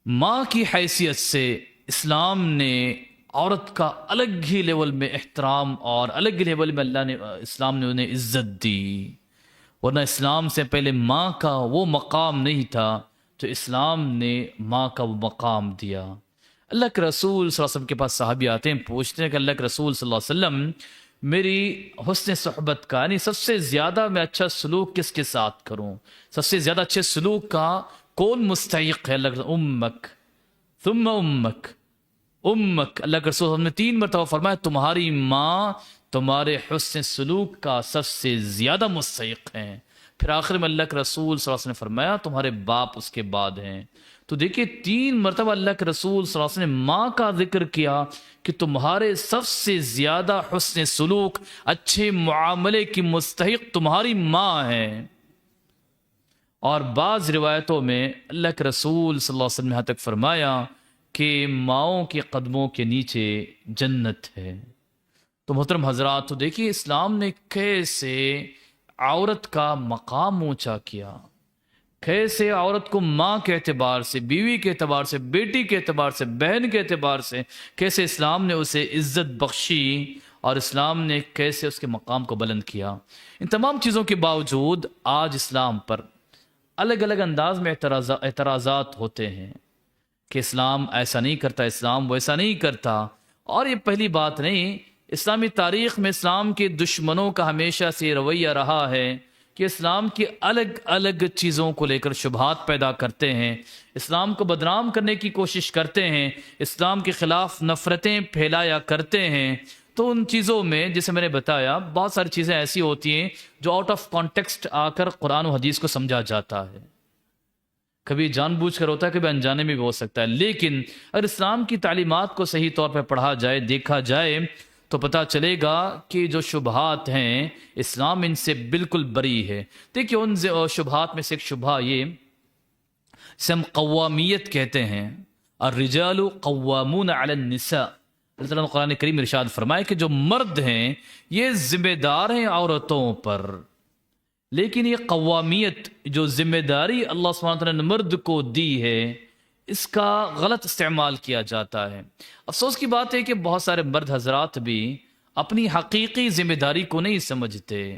ماں کی حیثیت سے اسلام نے عورت کا الگ ہی لیول میں احترام اور الگ ہی لیول میں اسلام نے انہیں عزت دی، ورنہ اسلام سے پہلے ماں کا وہ مقام نہیں تھا تو اسلام نے ماں کا وہ مقام دیا۔ اللہ کے رسول صلی اللہ علیہ وسلم کے پاس صحابی آتے ہیں، پوچھتے ہیں کہ اللہ کے رسول صلی اللہ علیہ وسلم میری حسن صحبت کا، یعنی سب سے زیادہ میں اچھا سلوک کس کے ساتھ کروں، سب سے زیادہ اچھے سلوک کا کون مستحق ہے؟ اللہ کے رسول امک ثم امک، امک، اللہ کے رسول نے 3 مرتبہ فرمایا تمہاری ماں تمہارے حسن سلوک کا سب سے زیادہ مستحق ہیں۔ پھر آخر میں اللہ کے رسول صلی اللہ علیہ وسلم نے فرمایا تمہارے باپ اس کے بعد ہیں۔ تو دیکھیے 3 مرتبہ اللہ کے رسول صلی اللہ علیہ وسلم نے ماں کا ذکر کیا کہ تمہارے سب سے زیادہ حسن سلوک، اچھے معاملے کی مستحق تمہاری ماں ہے۔ اور بعض روایتوں میں اللہ کے رسول صلی اللہ علیہ وسلم نے یہاں تک فرمایا کہ ماؤں کے قدموں کے نیچے جنت ہے۔ تو محترم حضرات، تو دیکھیے اسلام نے کیسے عورت کا مقام اونچا کیا، کیسے عورت کو ماں کے اعتبار سے، بیوی کے اعتبار سے، بیٹی کے اعتبار سے، بہن کے اعتبار سے کیسے اسلام نے اسے عزت بخشی، اور اسلام نے کیسے اس کے مقام کو بلند کیا۔ ان تمام چیزوں کے باوجود آج اسلام پر الگ الگ انداز میں اعتراضات ہوتے ہیں کہ اسلام ایسا نہیں کرتا، اسلام ویسا نہیں کرتا۔ اور یہ پہلی بات نہیں، اسلامی تاریخ میں اسلام کے دشمنوں کا ہمیشہ سے یہ رویہ رہا ہے کہ اسلام کی الگ الگ چیزوں کو لے کر شبہات پیدا کرتے ہیں، اسلام کو بدنام کرنے کی کوشش کرتے ہیں، اسلام کے خلاف نفرتیں پھیلایا کرتے ہیں۔ تو ان چیزوں میں جیسے میں نے بتایا بہت ساری چیزیں ایسی ہوتی ہیں جو آؤٹ آف کانٹیکسٹ آ کر قرآن و حدیث کو سمجھا جاتا ہے، کبھی جان بوجھ کر ہوتا ہے، کبھی انجانے میں بھی ہو سکتا ہے، لیکن اگر اسلام کی تعلیمات کو صحیح طور پہ پڑھا جائے، دیکھا جائے، تو پتہ چلے گا کہ جو شبہات ہیں اسلام ان سے بالکل بری ہے۔ دیکھیے ان شبہات میں سے ایک شبہ یہ جسے ہم قوامیت کہتے ہیں، الرجال قوامون علی النساء۔ اللہ تعالیٰ نے قرآن کریم میں ارشاد فرمائے کہ جو مرد ہیں یہ ذمہ دار ہیں عورتوں پر، لیکن یہ قوامیت جو ذمہ داری اللہ سبحانہ وتعالیٰ نے مرد کو دی ہے، اس کا غلط استعمال کیا جاتا ہے۔ افسوس کی بات ہے کہ بہت سارے مرد حضرات بھی اپنی حقیقی ذمہ داری کو نہیں سمجھتے،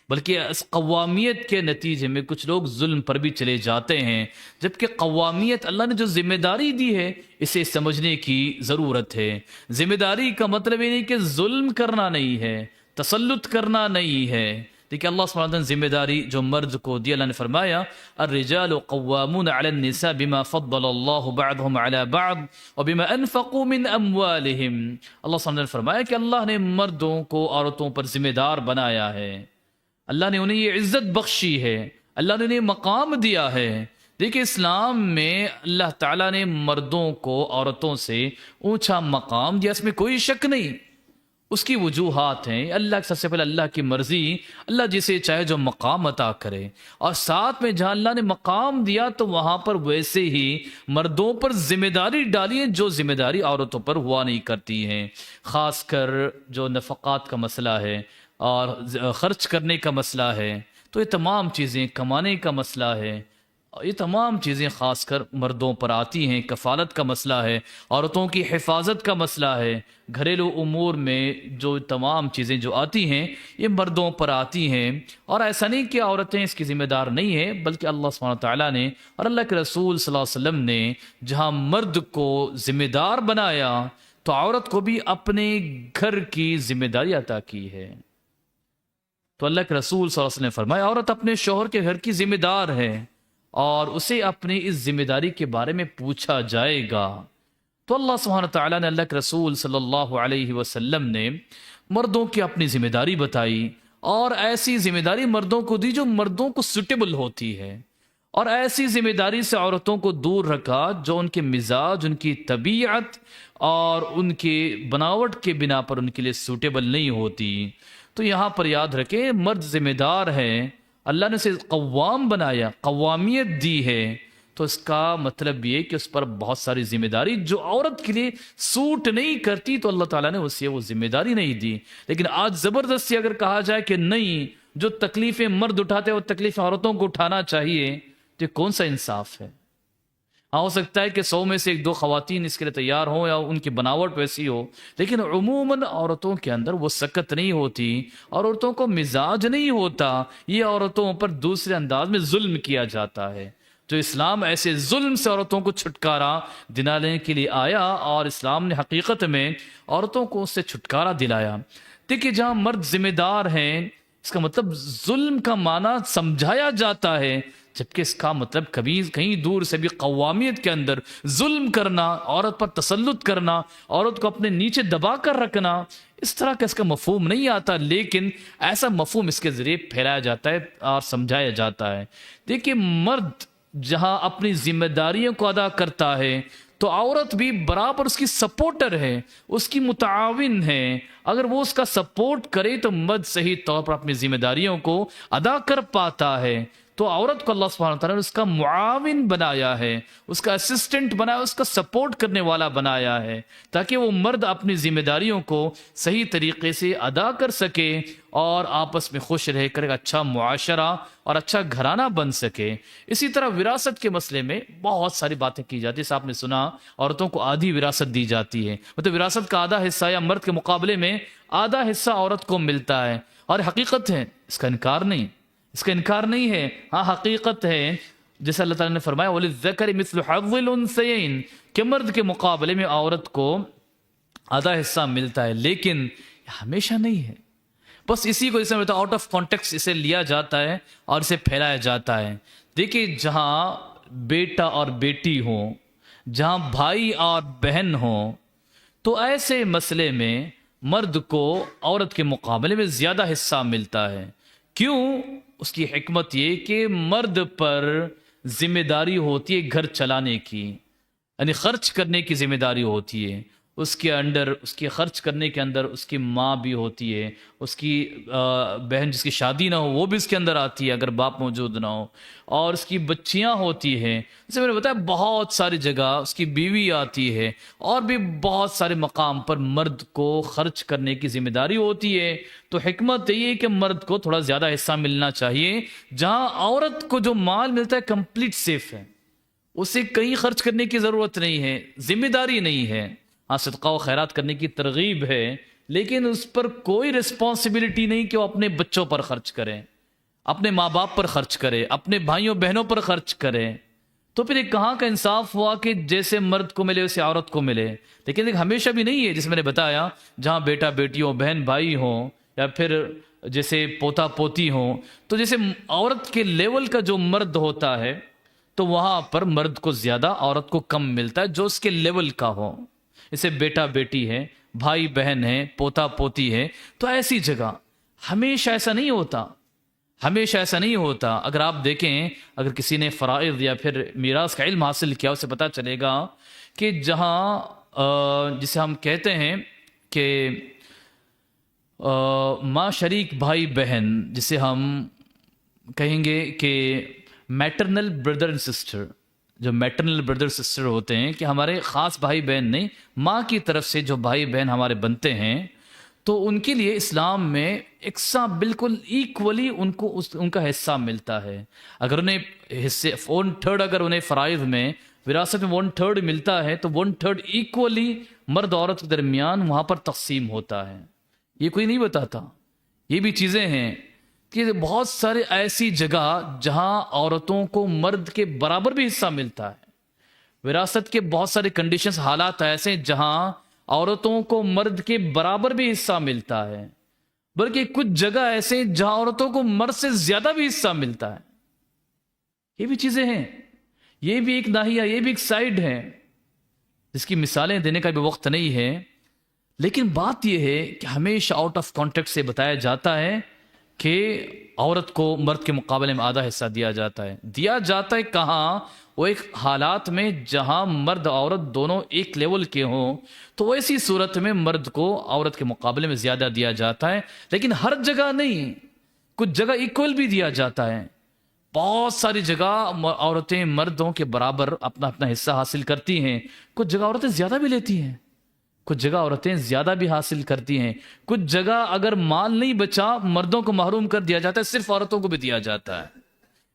بلکہ اس قوامیت کے نتیجے میں کچھ لوگ ظلم پر بھی چلے جاتے ہیں، جبکہ قوامیت اللہ نے جو ذمہ داری دی ہے اسے سمجھنے کی ضرورت ہے۔ ذمہ داری کا مطلب یہ نہیں کہ ظلم کرنا نہیں ہے، تسلط کرنا نہیں ہے۔ دیکھیں اللہ سبحانہ وتعالیٰ نے ذمہ داری جو مرد کو دی، اللہ نے فرمایا الرجال قوامون علی النساء بما فضل اللہ بعضهم علی بعض وبما انفقوا من اموالهم۔ اللہ سبحانہ وتعالیٰ نے فرمایا کہ اللہ نے مردوں کو عورتوں پر ذمہ دار بنایا ہے، اللہ نے انہیں یہ عزت بخشی ہے، اللہ نے انہیں مقام دیا ہے۔ دیکھیں اسلام میں اللہ تعالیٰ نے مردوں کو عورتوں سے اونچا مقام دیا، اس میں کوئی شک نہیں۔ اس کی وجوہات ہیں. اللہ سب سے پہلے اللہ کی مرضی، اللہ جسے چاہے جو مقام عطا کرے، اور ساتھ میں جہاں اللہ نے مقام دیا تو وہاں پر ویسے ہی مردوں پر ذمہ داری ڈالی ہے جو ذمہ داری عورتوں پر ہوا نہیں کرتی ہیں. خاص کر جو نفقات کا مسئلہ ہے اور خرچ کرنے کا مسئلہ ہے، تو یہ تمام چیزیں، کمانے کا مسئلہ ہے، یہ تمام چیزیں خاص کر مردوں پر آتی ہیں. کفالت کا مسئلہ ہے، عورتوں کی حفاظت کا مسئلہ ہے، گھریلو امور میں جو تمام چیزیں جو آتی ہیں یہ مردوں پر آتی ہیں. اور ایسا نہیں کہ عورتیں اس کی ذمہ دار نہیں ہیں، بلکہ اللہ سبحانہ تعالیٰ نے اور اللہ کے رسول صلی اللہ علیہ وسلم نے جہاں مرد کو ذمہ دار بنایا تو عورت کو بھی اپنے گھر کی ذمہ داری عطا کی ہے. تو اللہ کے رسول صلی اللہ علیہ وسلم نے فرمایا عورت اپنے شوہر کے گھر کی ذمہ دار ہے اور اسے اپنی اس ذمہ داری کے بارے میں پوچھا جائے گا. تو اللہ سبحانہ تعالیٰ نے، اللہ کے رسول صلی اللہ علیہ وسلم نے مردوں کی اپنی ذمہ داری بتائی، اور ایسی ذمہ داری مردوں کو دی جو مردوں کو سوٹیبل ہوتی ہے، اور ایسی ذمہ داری سے عورتوں کو دور رکھا جو ان کے مزاج، ان کی طبیعت اور ان کی بناوٹ کے بنا پر ان کے لیے سوٹیبل نہیں ہوتی. تو یہاں پر یاد رکھیں مرد ذمہ دار ہے، اللہ نے اسے قوام بنایا، قوامیت دی ہے، تو اس کا مطلب یہ کہ اس پر بہت ساری ذمہ داری جو عورت کے لیے سوٹ نہیں کرتی تو اللہ تعالیٰ نے اسے وہ ذمہ داری نہیں دی. لیکن آج زبردستی اگر کہا جائے کہ نہیں، جو تکلیفیں مرد اٹھاتے ہیں وہ تکلیفیں عورتوں کو اٹھانا چاہیے، تو یہ کون سا انصاف ہے؟ ہو سکتا ہے کہ 100 میں سے 1-2 خواتین اس کے لیے تیار ہوں یا ان کی بناوٹ ویسی ہو، لیکن عموماً عورتوں کے اندر وہ سکت نہیں ہوتی، اور عورتوں کو مزاج نہیں ہوتا. یہ عورتوں پر دوسرے انداز میں ظلم کیا جاتا ہے. جو اسلام ایسے ظلم سے عورتوں کو چھٹکارا دلانے کے لیے آیا، اور اسلام نے حقیقت میں عورتوں کو اس سے چھٹکارا دلایا. دیکھیے جہاں مرد ذمہ دار ہیں، اس کا مطلب ظلم کا معنی سمجھایا جاتا ہے، جبکہ اس کا مطلب کہیں دور سے بھی قوامیت کے اندر ظلم کرنا، عورت پر تسلط کرنا، عورت کو اپنے نیچے دبا کر رکھنا، اس طرح کا اس کا مفہوم نہیں آتا. لیکن ایسا مفہوم اس کے ذریعے پھیلایا جاتا ہے اور سمجھایا جاتا ہے. دیکھیے مرد جہاں اپنی ذمہ داریوں کو ادا کرتا ہے تو عورت بھی برابر اس کی سپورٹر ہے، اس کی متعاون ہے. اگر وہ اس کا سپورٹ کرے تو مرد صحیح طور پر اپنی ذمہ داریوں کو ادا کر پاتا ہے. تو عورت کو اللہ سبحانہ وتعالیٰ نے اس کا معاون بنایا ہے، اس کا اسسٹنٹ بنایا، اس کا سپورٹ کرنے والا بنایا ہے، تاکہ وہ مرد اپنی ذمہ داریوں کو صحیح طریقے سے ادا کر سکے اور آپس میں خوش رہ کر ایک اچھا معاشرہ اور اچھا گھرانہ بن سکے. اسی طرح وراثت کے مسئلے میں بہت ساری باتیں کی جاتی ہیں. آپ نے سنا عورتوں کو آدھی وراثت دی جاتی ہے، مطلب وراثت کا آدھا حصہ یا مرد کے مقابلے میں آدھا حصہ عورت کو ملتا ہے. اور حقیقت ہے، اس کا انکار نہیں، اس کا انکار نہیں ہے. ہاں حقیقت ہے، جیسے اللہ تعالیٰ نے فرمایا وَلِلذَّكَرِ مِثْلُ حَظِّ الْأُنثَيَيْنِ کہ مرد کے مقابلے میں عورت کو آدھا حصہ ملتا ہے. لیکن ہمیشہ نہیں ہے، بس اسی کو اسے آؤٹ آف کانٹیکسٹ اسے لیا جاتا ہے اور اسے پھیلایا جاتا ہے. دیکھیے جہاں بیٹا اور بیٹی ہوں، جہاں بھائی اور بہن ہوں، تو ایسے مسئلے میں مرد کو عورت کے مقابلے میں زیادہ حصہ ملتا ہے. کیوں؟ اس کی حکمت یہ کہ مرد پر ذمہ داری ہوتی ہے گھر چلانے کی، یعنی خرچ کرنے کی ذمہ داری ہوتی ہے. اس کے اندر، اس کے خرچ کرنے کے اندر اس کی ماں بھی ہوتی ہے، اس کی بہن جس کی شادی نہ ہو وہ بھی اس کے اندر آتی ہے اگر باپ موجود نہ ہو، اور اس کی بچیاں ہوتی ہیں، جیسے میں نے بتایا بہت ساری جگہ اس کی بیوی آتی ہے، اور بھی بہت سارے مقام پر مرد کو خرچ کرنے کی ذمہ داری ہوتی ہے. تو حکمت یہ ہے کہ مرد کو تھوڑا زیادہ حصہ ملنا چاہیے. جہاں عورت کو جو مال ملتا ہے کمپلیٹ سیف ہے، اسے کہیں خرچ کرنے کی ضرورت نہیں ہے، ذمہ داری نہیں ہے. ہاں صدقہ و خیرات کرنے کی ترغیب ہے، لیکن اس پر کوئی رسپانسبلٹی نہیں کہ وہ اپنے بچوں پر خرچ کرے، اپنے ماں باپ پر خرچ کرے، اپنے بھائیوں بہنوں پر خرچ کرے. تو پھر یہ کہاں کا انصاف ہوا کہ جیسے مرد کو ملے ویسے عورت کو ملے؟ لیکن ہمیشہ بھی نہیں ہے. جیسے میں نے بتایا جہاں بیٹا بیٹی ہو، بہن بھائی ہوں، یا پھر جیسے پوتا پوتی ہوں، تو جیسے عورت کے لیول کا جو مرد ہوتا ہے تو وہاں پر مرد کو زیادہ، عورت کو کم ملتا ہے جو اس کے لیول کا ہو. جیسے بیٹا بیٹی ہے، بھائی بہن ہے، پوتا پوتی ہے. تو ایسی جگہ ہمیشہ ایسا نہیں ہوتا، ہمیشہ ایسا نہیں ہوتا. اگر آپ دیکھیں، اگر کسی نے فرائض یا پھر میراث کا علم حاصل کیا، اسے پتہ چلے گا کہ جہاں جسے ہم کہتے ہیں کہ ماں شریک بھائی بہن جسے ہم کہیں گے کہ میٹرنل بردر اینڈ سسٹر، جو میٹرنل بردر سسٹر ہوتے ہیں کہ ہمارے خاص بھائی بہن نہیں، ماں کی طرف سے جو بھائی بہن ہمارے بنتے ہیں، تو ان کے لیے اسلام میں یکساں بالکل ایکولی ان کا حصہ ملتا ہے۔ اگر انہیں حصے 1/3 اگر انہیں فرائض میں وراثت میں 1/3 ملتا ہے تو 1/3 ایکولی مرد عورت کے درمیان وہاں پر تقسیم ہوتا ہے۔ یہ کوئی نہیں بتاتا، یہ بھی چیزیں ہیں کہ بہت سارے ایسی جگہ جہاں عورتوں کو مرد کے برابر بھی حصہ ملتا ہے۔ وراثت کے بہت سارے کنڈیشنز، حالات ایسے ہیں جہاں عورتوں کو مرد کے برابر بھی حصہ ملتا ہے، بلکہ کچھ جگہ ایسے ہیں جہاں عورتوں کو مرد سے زیادہ بھی حصہ ملتا ہے۔ یہ بھی چیزیں ہیں، یہ بھی ایک ناحیہ، یہ بھی ایک سائیڈ ہے جس کی مثالیں دینے کا بھی وقت نہیں ہے۔ لیکن بات یہ ہے کہ ہمیشہ آؤٹ آف کانٹیکٹ سے بتایا جاتا ہے کہ عورت کو مرد کے مقابلے میں آدھا حصہ دیا جاتا ہے۔ دیا جاتا ہے کہاں؟ وہ ایک حالات میں جہاں مرد عورت دونوں ایک لیول کے ہوں، تو ایسی صورت میں مرد کو عورت کے مقابلے میں زیادہ دیا جاتا ہے، لیکن ہر جگہ نہیں، کچھ جگہ ایکول بھی دیا جاتا ہے۔ بہت ساری جگہ عورتیں مردوں کے برابر اپنا اپنا حصہ حاصل کرتی ہیں، کچھ جگہ عورتیں زیادہ بھی لیتی ہیں، کچھ جگہ عورتیں زیادہ بھی حاصل کرتی ہیں، کچھ جگہ اگر مال نہیں بچا مردوں کو محروم کر دیا جاتا ہے، صرف عورتوں کو بھی دیا جاتا ہے۔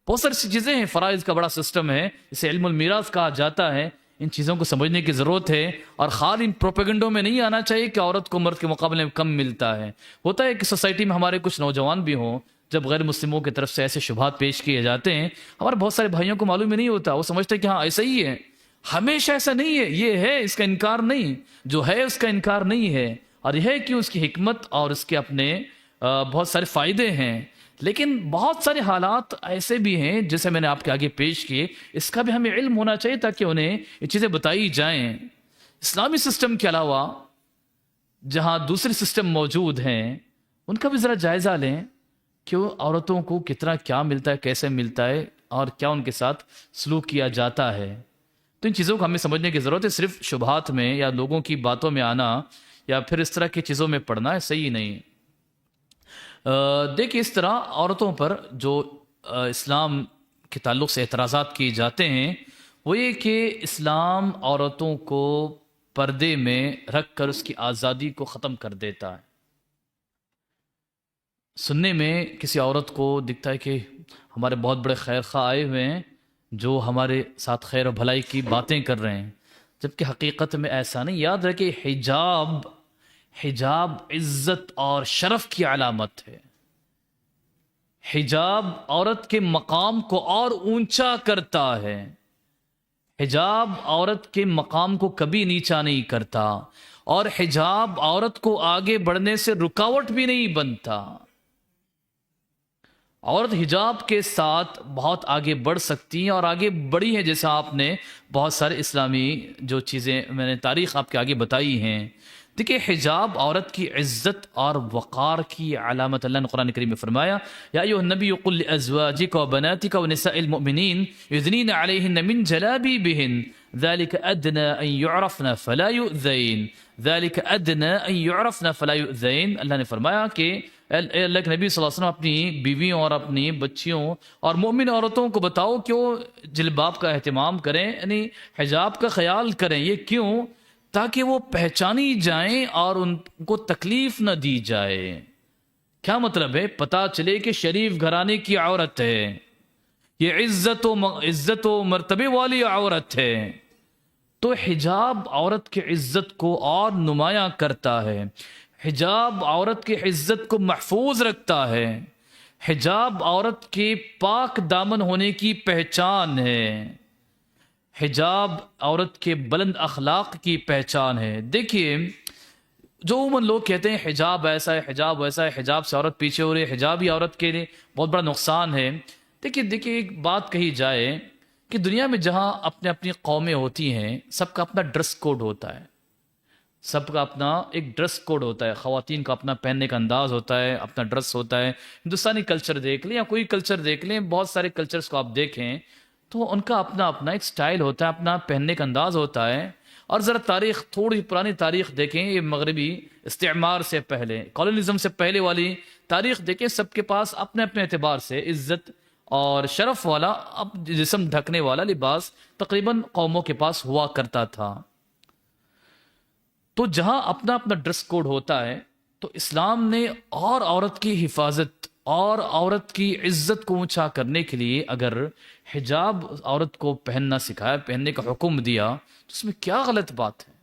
بہت ساری چیزیں ہیں، فرائض کا بڑا سسٹم ہے، اسے علم المیراث کہا جاتا ہے۔ ان چیزوں کو سمجھنے کی ضرورت ہے، اور خالی ان پروپیگنڈوں میں نہیں آنا چاہیے کہ عورت کو مرد کے مقابلے میں کم ملتا ہے۔ ہوتا ہے کہ سوسائٹی میں ہمارے کچھ نوجوان بھی ہوں، جب غیر مسلموں کی طرف سے ایسے شبہات پیش کیے جاتے ہیں، ہمارے بہت سارے بھائیوں کو معلوم ہی نہیں ہوتا، وہ سمجھتے ہیں کہ ہاں ایسا ہی ہے۔ ہمیشہ ایسا نہیں ہے، یہ ہے اس کا انکار نہیں، جو ہے اس کا انکار نہیں ہے، اور یہ ہے کہ اس کی حکمت اور اس کے اپنے بہت سارے فائدے ہیں۔ لیکن بہت سارے حالات ایسے بھی ہیں جیسے میں نے آپ کے آگے پیش کیے، اس کا بھی ہمیں علم ہونا چاہیے تاکہ انہیں یہ چیزیں بتائی جائیں۔ اسلامی سسٹم کے علاوہ جہاں دوسرے سسٹم موجود ہیں ان کا بھی ذرا جائزہ لیں کہ عورتوں کو کتنا کیا ملتا ہے، کیسے ملتا ہے، اور کیا ان کے ساتھ سلوک کیا جاتا ہے۔ تو ان چیزوں کو ہمیں سمجھنے کی ضرورت ہے۔ صرف شبہات میں یا لوگوں کی باتوں میں آنا یا پھر اس طرح کی چیزوں میں پڑھنا ہے صحیح نہیں۔ دیکھیں، اس طرح عورتوں پر جو اسلام کے تعلق سے اعتراضات کیے جاتے ہیں وہ یہ کہ اسلام عورتوں کو پردے میں رکھ کر اس کی آزادی کو ختم کر دیتا ہے۔ سننے میں کسی عورت کو دکھتا ہے کہ ہمارے بہت بڑے خیر خواہ آئے ہوئے ہیں جو ہمارے ساتھ خیر و بھلائی کی باتیں کر رہے ہیں، جبکہ حقیقت میں ایسا نہیں۔ یاد رکھے، حجاب عزت اور شرف کی علامت ہے۔ حجاب عورت کے مقام کو اور اونچا کرتا ہے۔ حجاب عورت کے مقام کو کبھی نیچا نہیں کرتا، اور حجاب عورت کو آگے بڑھنے سے رکاوٹ بھی نہیں بنتا۔ عورت حجاب کے ساتھ بہت آگے بڑھ سکتی ہیں اور آگے بڑھی ہیں، جیسا آپ نے بہت سارے اسلامی جو چیزیں میں نے تاریخ آپ کے آگے بتائی ہیں۔ دیکھیں، حجاب عورت کی عزت اور وقار کی علامت۔ اللہ نے قرآن کریم میں فرمایا، یا ایھا النبی قل لازواجک وبناتک ونساء المؤمنین یدنین علیہن من جلابیبہن ذلک ادنی ان یعرفن فلا یؤذین، ذلک ادنی ان یعرفن فلا یؤذین۔ اللہ نے فرمایا کہ اے اللہ کے نبی صلی اللہ علیہ وسلم اپنی بیویوں اور اپنی بچیوں اور مومن عورتوں کو بتاؤ کہ وہ جلباب کا اہتمام کریں، یعنی حجاب کا خیال کریں۔ یہ کیوں؟ تاکہ وہ پہچانی جائیں اور ان کو تکلیف نہ دی جائے۔ کیا مطلب ہے؟ پتہ چلے کہ شریف گھرانے کی عورت ہے، یہ عزت و مرتبے والی عورت ہے۔ تو حجاب عورت کی عزت کو اور نمایاں کرتا ہے، حجاب عورت کی عزت کو محفوظ رکھتا ہے، حجاب عورت کے پاک دامن ہونے کی پہچان ہے، حجاب عورت کے بلند اخلاق کی پہچان ہے۔ دیکھیے، جو عموماً لوگ کہتے ہیں حجاب ایسا ہے، حجاب ویسا ہے، حجاب سے عورت پیچھے ہو رہی ہے، حجاب ہی عورت کے لیے بہت بڑا نقصان ہے۔ دیکھیے ایک بات کہی جائے کہ دنیا میں جہاں اپنی قومیں ہوتی ہیں، سب کا اپنا ڈریس کوڈ ہوتا ہے، سب کا اپنا ایک ڈریس کوڈ ہوتا ہے۔ خواتین کا اپنا پہننے کا انداز ہوتا ہے، اپنا ڈریس ہوتا ہے۔ ہندوستانی کلچر دیکھ لیں یا کوئی کلچر دیکھ لیں، بہت سارے کلچرز کو آپ دیکھیں تو ان کا اپنا ایک سٹائل ہوتا ہے، اپنا پہننے کا انداز ہوتا ہے، اور ذرا تاریخ، تھوڑی پرانی تاریخ دیکھیں، یہ مغربی استعمار سے پہلے، کالونزم سے پہلے والی تاریخ دیکھیں، سب کے پاس اپنے اپنے اعتبار سے عزت اور شرف والا اب جسم ڈھکنے والا لباس تقریباً قوموں کے پاس ہوا کرتا تھا۔ تو جہاں اپنا اپنا ڈریس کوڈ ہوتا ہے، تو اسلام نے اور عورت کی حفاظت اور عورت کی عزت کو اونچا کرنے کے لیے اگر حجاب عورت کو پہننا سکھایا، پہننے کا حکم دیا، تو اس میں کیا غلط بات ہے؟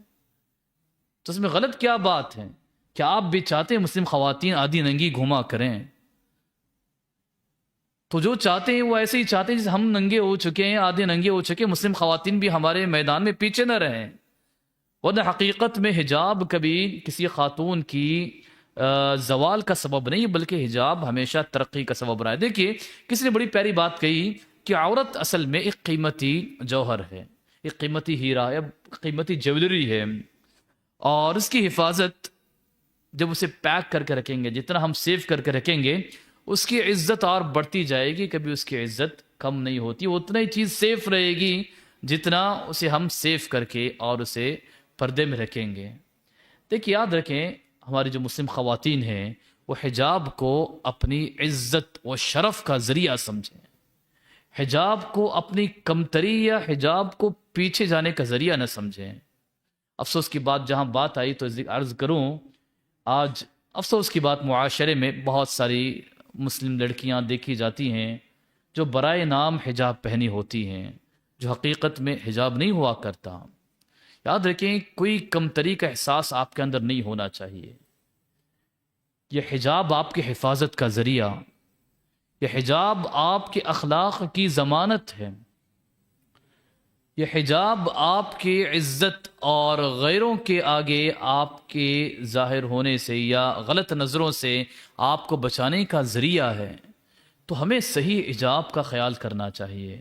تو اس میں غلط کیا بات ہے؟ کیا آپ بھی چاہتے ہیں مسلم خواتین آدھی ننگی گھوما کریں؟ تو جو چاہتے ہیں وہ ایسے ہی چاہتے ہیں جیسے ہم ننگے ہو چکے ہیں، آدھے ننگے ہو چکے ہیں، مسلم خواتین بھی ہمارے میدان میں پیچھے نہ رہیں۔ ورنہ حقیقت میں حجاب کبھی کسی خاتون کی زوال کا سبب نہیں، بلکہ حجاب ہمیشہ ترقی کا سبب رہا ہے۔ دیکھیے، کسی نے بڑی پیاری بات کہی کہ عورت اصل میں ایک قیمتی جوہر ہے، ایک قیمتی ہیرا ہے، قیمتی جیولری ہے، اور اس کی حفاظت جب اسے پیک کر کے رکھیں گے، جتنا ہم سیو کر کے رکھیں گے، اس کی عزت اور بڑھتی جائے گی، کبھی اس کی عزت کم نہیں ہوتی، وہ اتنا ہی چیز سیف رہے گی جتنا اسے ہم سیو کر کے اور اسے پردے میں رکھیں گے۔ دیکھیں، یاد رکھیں، ہماری جو مسلم خواتین ہیں وہ حجاب کو اپنی عزت و شرف کا ذریعہ سمجھیں، حجاب کو اپنی کمتری یا حجاب کو پیچھے جانے کا ذریعہ نہ سمجھیں۔ افسوس کی بات، جہاں بات آئی تو عرض کروں، آج افسوس کی بات، معاشرے میں بہت ساری مسلم لڑکیاں دیکھی جاتی ہیں جو برائے نام حجاب پہنی ہوتی ہیں، جو حقیقت میں حجاب نہیں ہوا کرتا۔ یاد رکھیں، کوئی کمتری کا احساس آپ کے اندر نہیں ہونا چاہیے۔ یہ حجاب آپ کی حفاظت کا ذریعہ، یہ حجاب آپ کے اخلاق کی ضمانت ہے، یہ حجاب آپ کی عزت اور غیروں کے آگے آپ کے ظاہر ہونے سے یا غلط نظروں سے آپ کو بچانے کا ذریعہ ہے۔ تو ہمیں صحیح حجاب کا خیال کرنا چاہیے،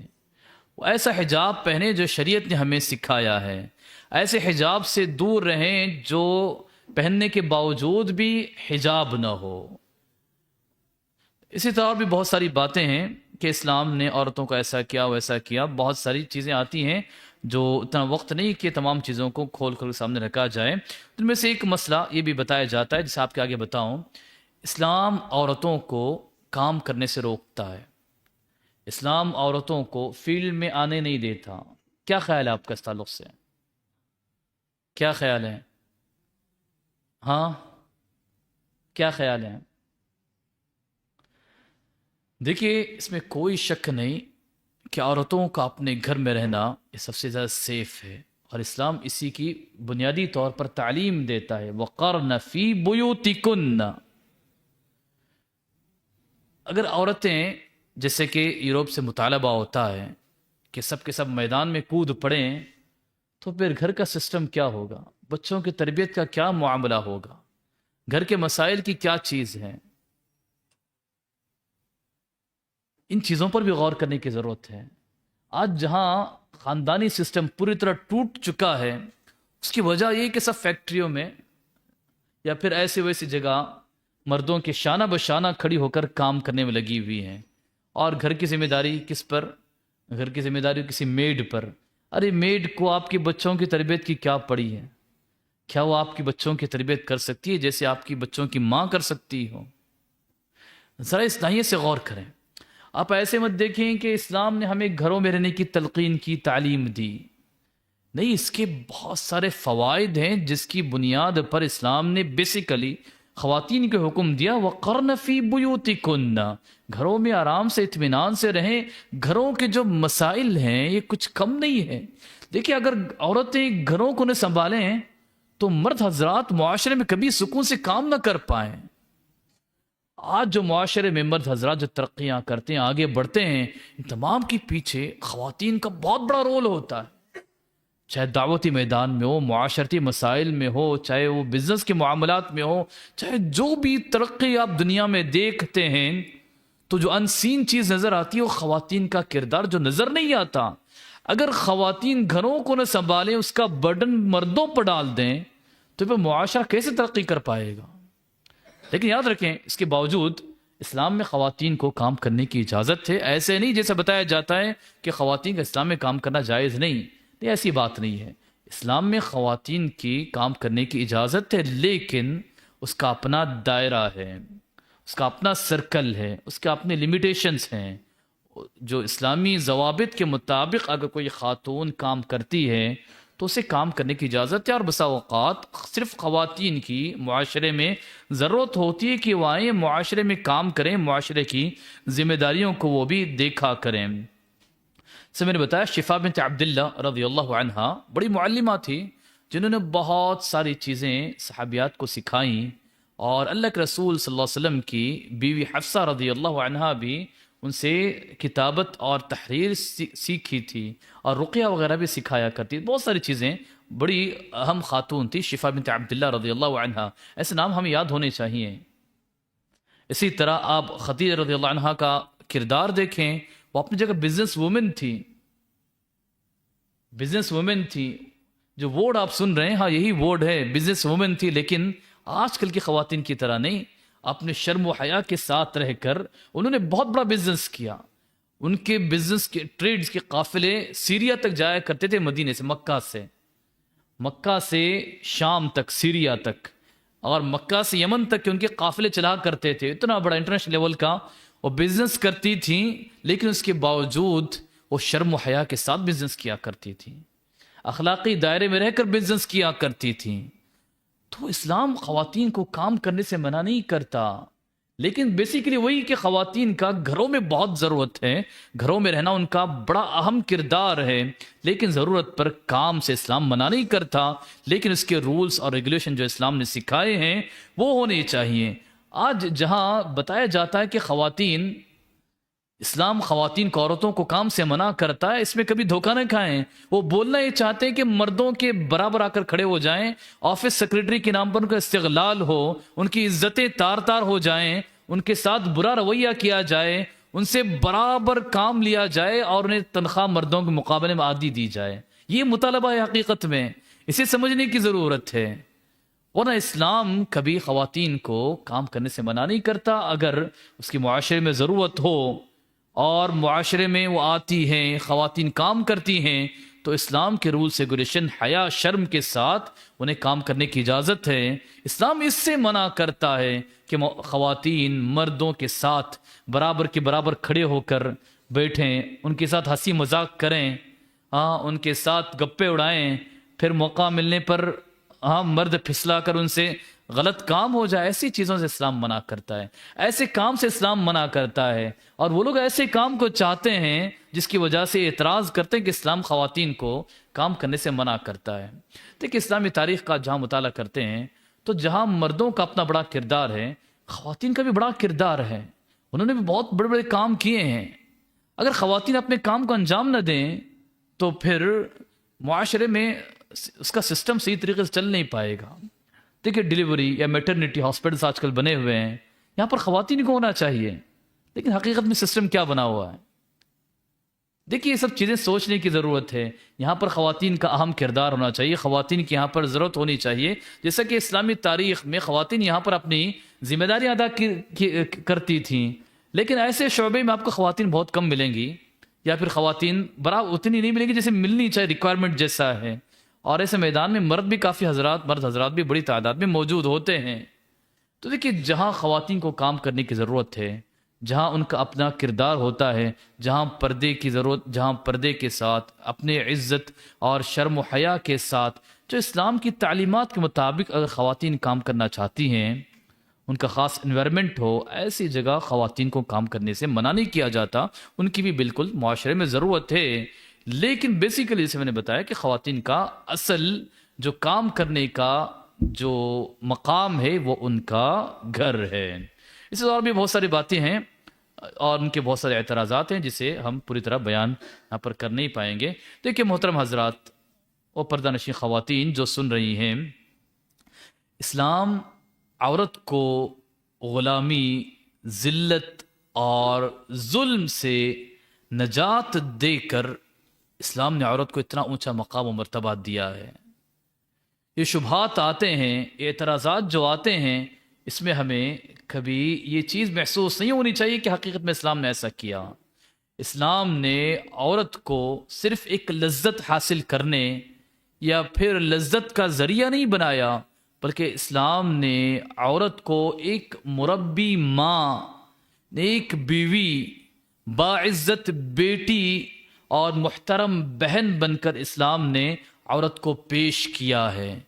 وہ ایسا حجاب پہنے جو شریعت نے ہمیں سکھایا ہے، ایسے حجاب سے دور رہیں جو پہننے کے باوجود بھی حجاب نہ ہو۔ اسی طرح اور بھی بہت ساری باتیں ہیں کہ اسلام نے عورتوں کو ایسا کیا ویسا کیا، بہت ساری چیزیں آتی ہیں جو اتنا وقت نہیں کہ تمام چیزوں کو کھول کھول سامنے رکھا جائے۔ ان میں سے ایک مسئلہ یہ بھی بتایا جاتا ہے، جسے آپ کے آگے بتاؤں، اسلام عورتوں کو کام کرنے سے روکتا ہے، اسلام عورتوں کو فیلڈ میں آنے نہیں دیتا۔ کیا خیال ہے آپ کا اس تعلق سے؟ کیا خیال ہے؟ ہاں، کیا خیال ہے؟ دیکھیے، اس میں کوئی شک نہیں کہ عورتوں کا اپنے گھر میں رہنا یہ سب سے زیادہ سیف ہے، اور اسلام اسی کی بنیادی طور پر تعلیم دیتا ہے، وَقَرْنَ فِي بُيُوتِكُنَّ۔ اگر عورتیں جیسے کہ یورپ سے مطالبہ ہوتا ہے کہ سب کے سب میدان میں کود پڑیں، تو پھر گھر کا سسٹم کیا ہوگا؟ بچوں کی تربیت کا کیا معاملہ ہوگا؟ گھر کے مسائل کی کیا چیز ہے؟ ان چیزوں پر بھی غور کرنے کی ضرورت ہے۔ آج جہاں خاندانی سسٹم پوری طرح ٹوٹ چکا ہے، اس کی وجہ یہ کہ سب فیکٹریوں میں یا پھر ایسی ویسی جگہ مردوں کے شانہ بشانہ کھڑی ہو کر کام کرنے میں لگی ہوئی ہیں، اور گھر کی ذمہ داری کس پر؟ گھر کی ذمہ داری کسی میڈ پر۔ ارے میڈ کو آپ کی بچوں کی تربیت کی کیا پڑی ہے؟ کیا وہ آپ کی بچوں کی تربیت کر سکتی ہے جیسے آپ کی بچوں کی ماں کر سکتی ہو؟ ذرا اس ناحیے سے غور کریں۔ آپ ایسے مت دیکھیں کہ اسلام نے ہمیں گھروں میں رہنے کی تلقین کی، تعلیم دی، نہیں، اس کے بہت سارے فوائد ہیں جس کی بنیاد پر اسلام نے بیسیکلی خواتین کو حکم دیا، وَقَرْنَ فِي بُيُوتِكُنَّ، گھروں میں آرام سے اطمینان سے رہیں۔ گھروں کے جو مسائل ہیں یہ کچھ کم نہیں ہے۔ دیکھیں، اگر عورتیں گھروں کو نہ سنبھالیں تو مرد حضرات معاشرے میں کبھی سکون سے کام نہ کر پائیں۔ آج جو معاشرے میں مرد حضرات جو ترقیاں کرتے ہیں، آگے بڑھتے ہیں، ان تمام کے پیچھے خواتین کا بہت بڑا رول ہوتا ہے، چاہے دعوتی میدان میں ہو، معاشرتی مسائل میں ہو، چاہے وہ بزنس کے معاملات میں ہو، چاہے جو بھی ترقی آپ دنیا میں دیکھتے ہیں، تو جو انسین چیز نظر آتی ہے وہ خواتین کا کردار جو نظر نہیں آتا۔ اگر خواتین گھروں کو نہ سنبھالیں، اس کا برڈن مردوں پر ڈال دیں، تو پھر معاشرہ کیسے ترقی کر پائے گا؟ لیکن یاد رکھیں، اس کے باوجود اسلام میں خواتین کو کام کرنے کی اجازت ہے۔ ایسے نہیں جیسے بتایا جاتا ہے کہ خواتین کا اسلام میں کام کرنا جائز نہیں، ایسی بات نہیں ہے۔ اسلام میں خواتین کی کام کرنے کی اجازت ہے، لیکن اس کا اپنا دائرہ ہے، اس کا اپنا سرکل ہے، اس کے اپنے لمیٹیشنز ہیں۔ جو اسلامی ضوابط کے مطابق اگر کوئی خاتون کام کرتی ہے تو اسے کام کرنے کی اجازت ہے، اور بسا اوقات صرف خواتین کی معاشرے میں ضرورت ہوتی ہے کہ وہ آئیں، معاشرے میں کام کریں، معاشرے کی ذمہ داریوں کو وہ بھی دیکھا کریں۔ سے میں نے بتایا شفا بنت عبداللہ رضی اللہ عنہا بڑی معلمہ تھی، جنہوں نے بہت ساری چیزیں صحابیات کو سکھائیں، اور اللہ کے رسول صلی اللہ علیہ وسلم کی بیوی حفصہ رضی اللہ عنہا بھی ان سے کتابت اور تحریر سیکھی تھی، اور رقیہ وغیرہ بھی سکھایا کرتی، بہت ساری چیزیں۔ بڑی اہم خاتون تھی شفا بنت عبداللہ رضی اللہ عنہا، ایسے نام ہمیں یاد ہونے چاہیے۔ اسی طرح آپ خدیجہ رضی اللہ عنہا کا کردار دیکھیں، وہ اپنی جگہ بزنس وومن تھی، بزنس وومن تھی۔ جو ورڈ آپ سن رہے ہیں، ہاں یہی ورڈ ہے، بزنس وومن تھی، لیکن آج کل کی خواتین کی طرح نہیں، اپنے شرم و حیا کے ساتھ رہ کر انہوں نے بہت بڑا بزنس کیا۔ ان کے بزنس کے ٹریڈز کے قافلے سیریا تک جایا کرتے تھے، مدینے سے، مکہ سے شام تک، سیریا تک، اور مکہ سے یمن تک کے ان کے قافلے چلا کرتے تھے۔ اتنا بڑا انٹرنیشنل لیول کا وہ بزنس کرتی تھیں، لیکن اس کے باوجود وہ شرم و حیا کے ساتھ بزنس کیا کرتی تھیں، اخلاقی دائرے میں رہ کر بزنس کیا کرتی تھیں۔ تو اسلام خواتین کو کام کرنے سے منع نہیں کرتا، لیکن بیسیکلی وہی کہ خواتین کا گھروں میں بہت ضرورت ہے، گھروں میں رہنا ان کا بڑا اہم کردار ہے، لیکن ضرورت پر کام سے اسلام منع نہیں کرتا، لیکن اس کے رولز اور ریگولیشن جو اسلام نے سکھائے ہیں وہ ہونے چاہیے۔ آج جہاں بتایا جاتا ہے کہ اسلام خواتین کو، عورتوں کو کام سے منع کرتا ہے، اس میں کبھی دھوکہ نہ کھائیں۔ وہ بولنا یہ چاہتے ہیں کہ مردوں کے برابر آ کر کھڑے ہو جائیں، آفس سیکرٹری کے نام پر ان کا استغلال ہو، ان کی عزتیں تار تار ہو جائیں، ان کے ساتھ برا رویہ کیا جائے، ان سے برابر کام لیا جائے، اور انہیں تنخواہ مردوں کے مقابلے میں آدھی دی جائے۔ یہ مطالبہ ہے حقیقت میں، اسے سمجھنے کی ضرورت ہے۔ ورنہ اسلام کبھی خواتین کو کام کرنے سے منع نہیں کرتا۔ اگر اس کی معاشرے میں ضرورت ہو اور معاشرے میں وہ آتی ہیں، خواتین کام کرتی ہیں، تو اسلام کے رول ریگولیشن حیا شرم کے ساتھ انہیں کام کرنے کی اجازت ہے۔ اسلام اس سے منع کرتا ہے کہ خواتین مردوں کے ساتھ برابر کے برابر کھڑے ہو کر بیٹھیں، ان کے ساتھ ہنسی مذاق کریں، ان کے ساتھ گپے اڑائیں، پھر موقع ملنے پر مرد پھسلا کر ان سے غلط کام ہو جائے۔ ایسی چیزوں سے اسلام منع کرتا ہے، ایسے کام سے اسلام منع کرتا ہے، اور وہ لوگ ایسے کام کو چاہتے ہیں جس کی وجہ سے اعتراض کرتے ہیں کہ اسلام خواتین کو کام کرنے سے منع کرتا ہے۔ دیکھیں اسلامی تاریخ کا جہاں مطالعہ کرتے ہیں تو جہاں مردوں کا اپنا بڑا کردار ہے، خواتین کا بھی بڑا کردار ہے، انہوں نے بھی بہت بڑے بڑے کام کیے ہیں۔ اگر خواتین اپنے کام کو انجام نہ دیں تو پھر معاشرے میں اس کا سسٹم صحیح طریقے سے چل نہیں پائے گا۔ دیکھیں ڈیلیوری یا میٹرنیٹی ہاسپٹلس آج کل بنے ہوئے ہیں، یہاں پر خواتین کو ہونا چاہیے، لیکن حقیقت میں سسٹم کیا بنا ہوا ہے؟ دیکھیے یہ سب چیزیں سوچنے کی ضرورت ہے۔ یہاں پر خواتین کا اہم کردار ہونا چاہیے، خواتین کی یہاں پر ضرورت ہونی چاہیے، جیسا کہ اسلامی تاریخ میں خواتین یہاں پر اپنی ذمہ داری ادا کرتی تھیں، لیکن ایسے شعبے میں آپ کو خواتین بہت کم ملیں گی، یا پھر خواتین برابر اتنی نہیں ملیں گی جیسے ملنی چاہیے، ریکوائرمنٹ جیسا ہے۔ اور ایسے میدان میں مرد بھی کافی مرد حضرات بھی بڑی تعداد میں موجود ہوتے ہیں۔ تو دیکھیے جہاں خواتین کو کام کرنے کی ضرورت ہے، جہاں ان کا اپنا کردار ہوتا ہے، جہاں پردے کی ضرورت، جہاں پردے کے ساتھ اپنے عزت اور شرم و حیا کے ساتھ جو اسلام کی تعلیمات کے مطابق اگر خواتین کام کرنا چاہتی ہیں، ان کا خاص انوائرمنٹ ہو، ایسی جگہ خواتین کو کام کرنے سے منع نہیں کیا جاتا، ان کی بھی بالکل معاشرے میں ضرورت ہے۔ لیکن بیسیکلی جیسے میں نے بتایا کہ خواتین کا اصل جو کام کرنے کا جو مقام ہے وہ ان کا گھر ہے۔ اس سے اور بھی بہت ساری باتیں ہیں اور ان کے بہت سارے اعتراضات ہیں جسے ہم پوری طرح بیان یہاں پر کر نہیں پائیں گے۔ دیکھیے محترم حضرات اور پردہ نشین خواتین جو سن رہی ہیں، اسلام عورت کو غلامی، ذلت اور ظلم سے نجات دے کر اسلام نے عورت کو اتنا اونچا مقام و مرتبہ دیا ہے۔ یہ شبہات آتے ہیں، اعتراضات جو آتے ہیں، اس میں ہمیں کبھی یہ چیز محسوس نہیں ہونی چاہیے کہ حقیقت میں اسلام نے ایسا کیا۔ اسلام نے عورت کو صرف ایک لذت حاصل کرنے یا پھر لذت کا ذریعہ نہیں بنایا، بلکہ اسلام نے عورت کو ایک مربی ماں، ایک بیوی، باعزت بیٹی اور محترم بہن بن کر اسلام نے عورت کو پیش کیا ہے۔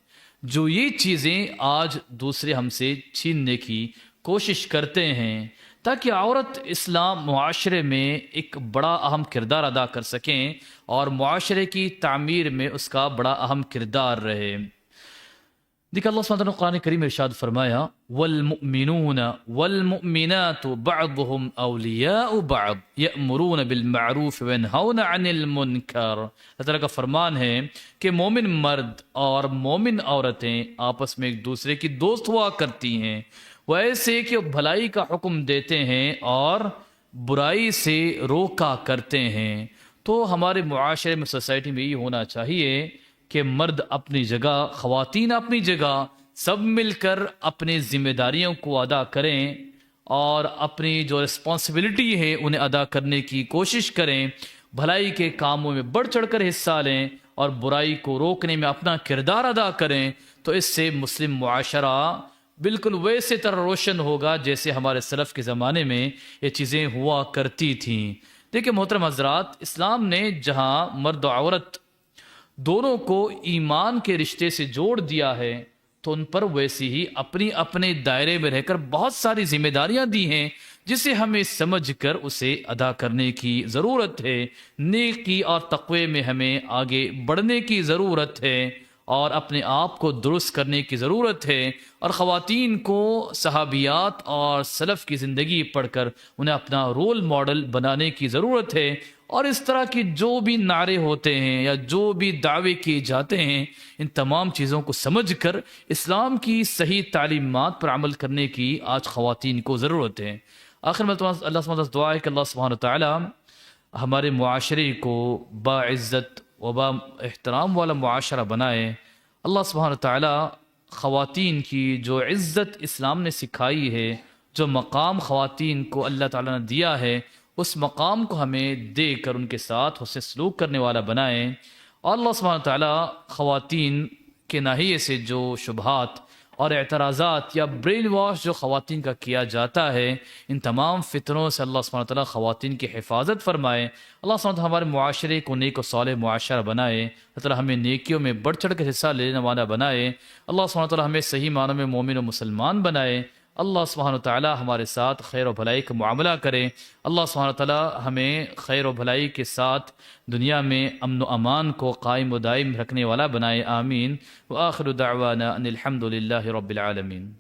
جو یہ چیزیں آج دوسرے ہم سے چھیننے کی کوشش کرتے ہیں تاکہ عورت اسلام معاشرے میں ایک بڑا اہم کردار ادا کر سکیں اور معاشرے کی تعمیر میں اس کا بڑا اہم کردار رہے۔ دیکھیں اللہ سبحانہ وتعالیٰ نے قرآن کریم میں ارشاد فرمایا والمؤمنون والمؤمنات بعضهم اولیاء بعض یأمرون بالمعروف وینہون عن المنکر۔ اللہ تعالیٰ کا فرمان ہے کہ مومن مرد اور مومن عورتیں آپس میں ایک دوسرے کی دوست ہوا کرتی ہیں، وہ ایسے کہ وہ بھلائی کا حکم دیتے ہیں اور برائی سے روکا کرتے ہیں۔ تو ہمارے معاشرے میں، سوسائٹی میں یہ ہونا چاہیے کہ مرد اپنی جگہ، خواتین اپنی جگہ، سب مل کر اپنی ذمہ داریوں کو ادا کریں اور اپنی جو رسپانسبلٹی ہے انہیں ادا کرنے کی کوشش کریں، بھلائی کے کاموں میں بڑھ چڑھ کر حصہ لیں اور برائی کو روکنے میں اپنا کردار ادا کریں۔ تو اس سے مسلم معاشرہ بالکل ویسے طرح روشن ہوگا جیسے ہمارے سلف کے زمانے میں یہ چیزیں ہوا کرتی تھیں۔ دیکھیں محترم حضرات، اسلام نے جہاں مرد و عورت دونوں کو ایمان کے رشتے سے جوڑ دیا ہے تو ان پر ویسی ہی اپنی اپنے دائرے میں رہ کر بہت ساری ذمہ داریاں دی ہیں جسے ہمیں سمجھ کر اسے ادا کرنے کی ضرورت ہے۔ نیکی اور تقوی میں ہمیں آگے بڑھنے کی ضرورت ہے اور اپنے آپ کو درست کرنے کی ضرورت ہے، اور خواتین کو صحابیات اور سلف کی زندگی پڑھ کر انہیں اپنا رول ماڈل بنانے کی ضرورت ہے۔ اور اس طرح کی جو بھی نعرے ہوتے ہیں یا جو بھی دعوے کیے جاتے ہیں، ان تمام چیزوں کو سمجھ کر اسلام کی صحیح تعلیمات پر عمل کرنے کی آج خواتین کو ضرورت ہے۔ آخر میں اللہ سبحانہ وتعالیٰ دعا ہے کہ اللہ سبحانہ تعالیٰ ہمارے معاشرے کو باعزت و با احترام والا معاشرہ بنائے۔ اللہ سبحانہ تعالیٰ خواتین کی جو عزت اسلام نے سکھائی ہے، جو مقام خواتین کو اللہ تعالیٰ نے دیا ہے، اس مقام کو ہمیں دے کر ان کے ساتھ حسن سلوک کرنے والا بنائیں۔ اور اللہ سبحانہ تعالیٰ خواتین کے ناحیے سے جو شبہات اور اعتراضات یا برین واش جو خواتین کا کیا جاتا ہے، ان تمام فتنوں سے اللہ سبحانہ تعالیٰ خواتین کی حفاظت فرمائے۔ اللہ سبحانہ تعالیٰ ہمارے معاشرے کو نیک و صالح معاشرہ بنائے، اللہ تعالیٰ ہمیں نیکیوں میں بڑھ چڑھ کر حصہ لینے والا بنائے۔ اللہ سبحانہ تعالیٰ ہمیں صحیح معنوں میں مومن و مسلمان بنائے۔ اللہ سبحانہ تعالیٰ ہمارے ساتھ خیر و بھلائی کا معاملہ کرے۔ اللہ سبحانہ تعالیٰ ہمیں خیر و بھلائی کے ساتھ دنیا میں امن و امان کو قائم و دائم رکھنے والا بنائے، آمین۔ وآخر دعوانا ان الحمد للہ رب العالمین۔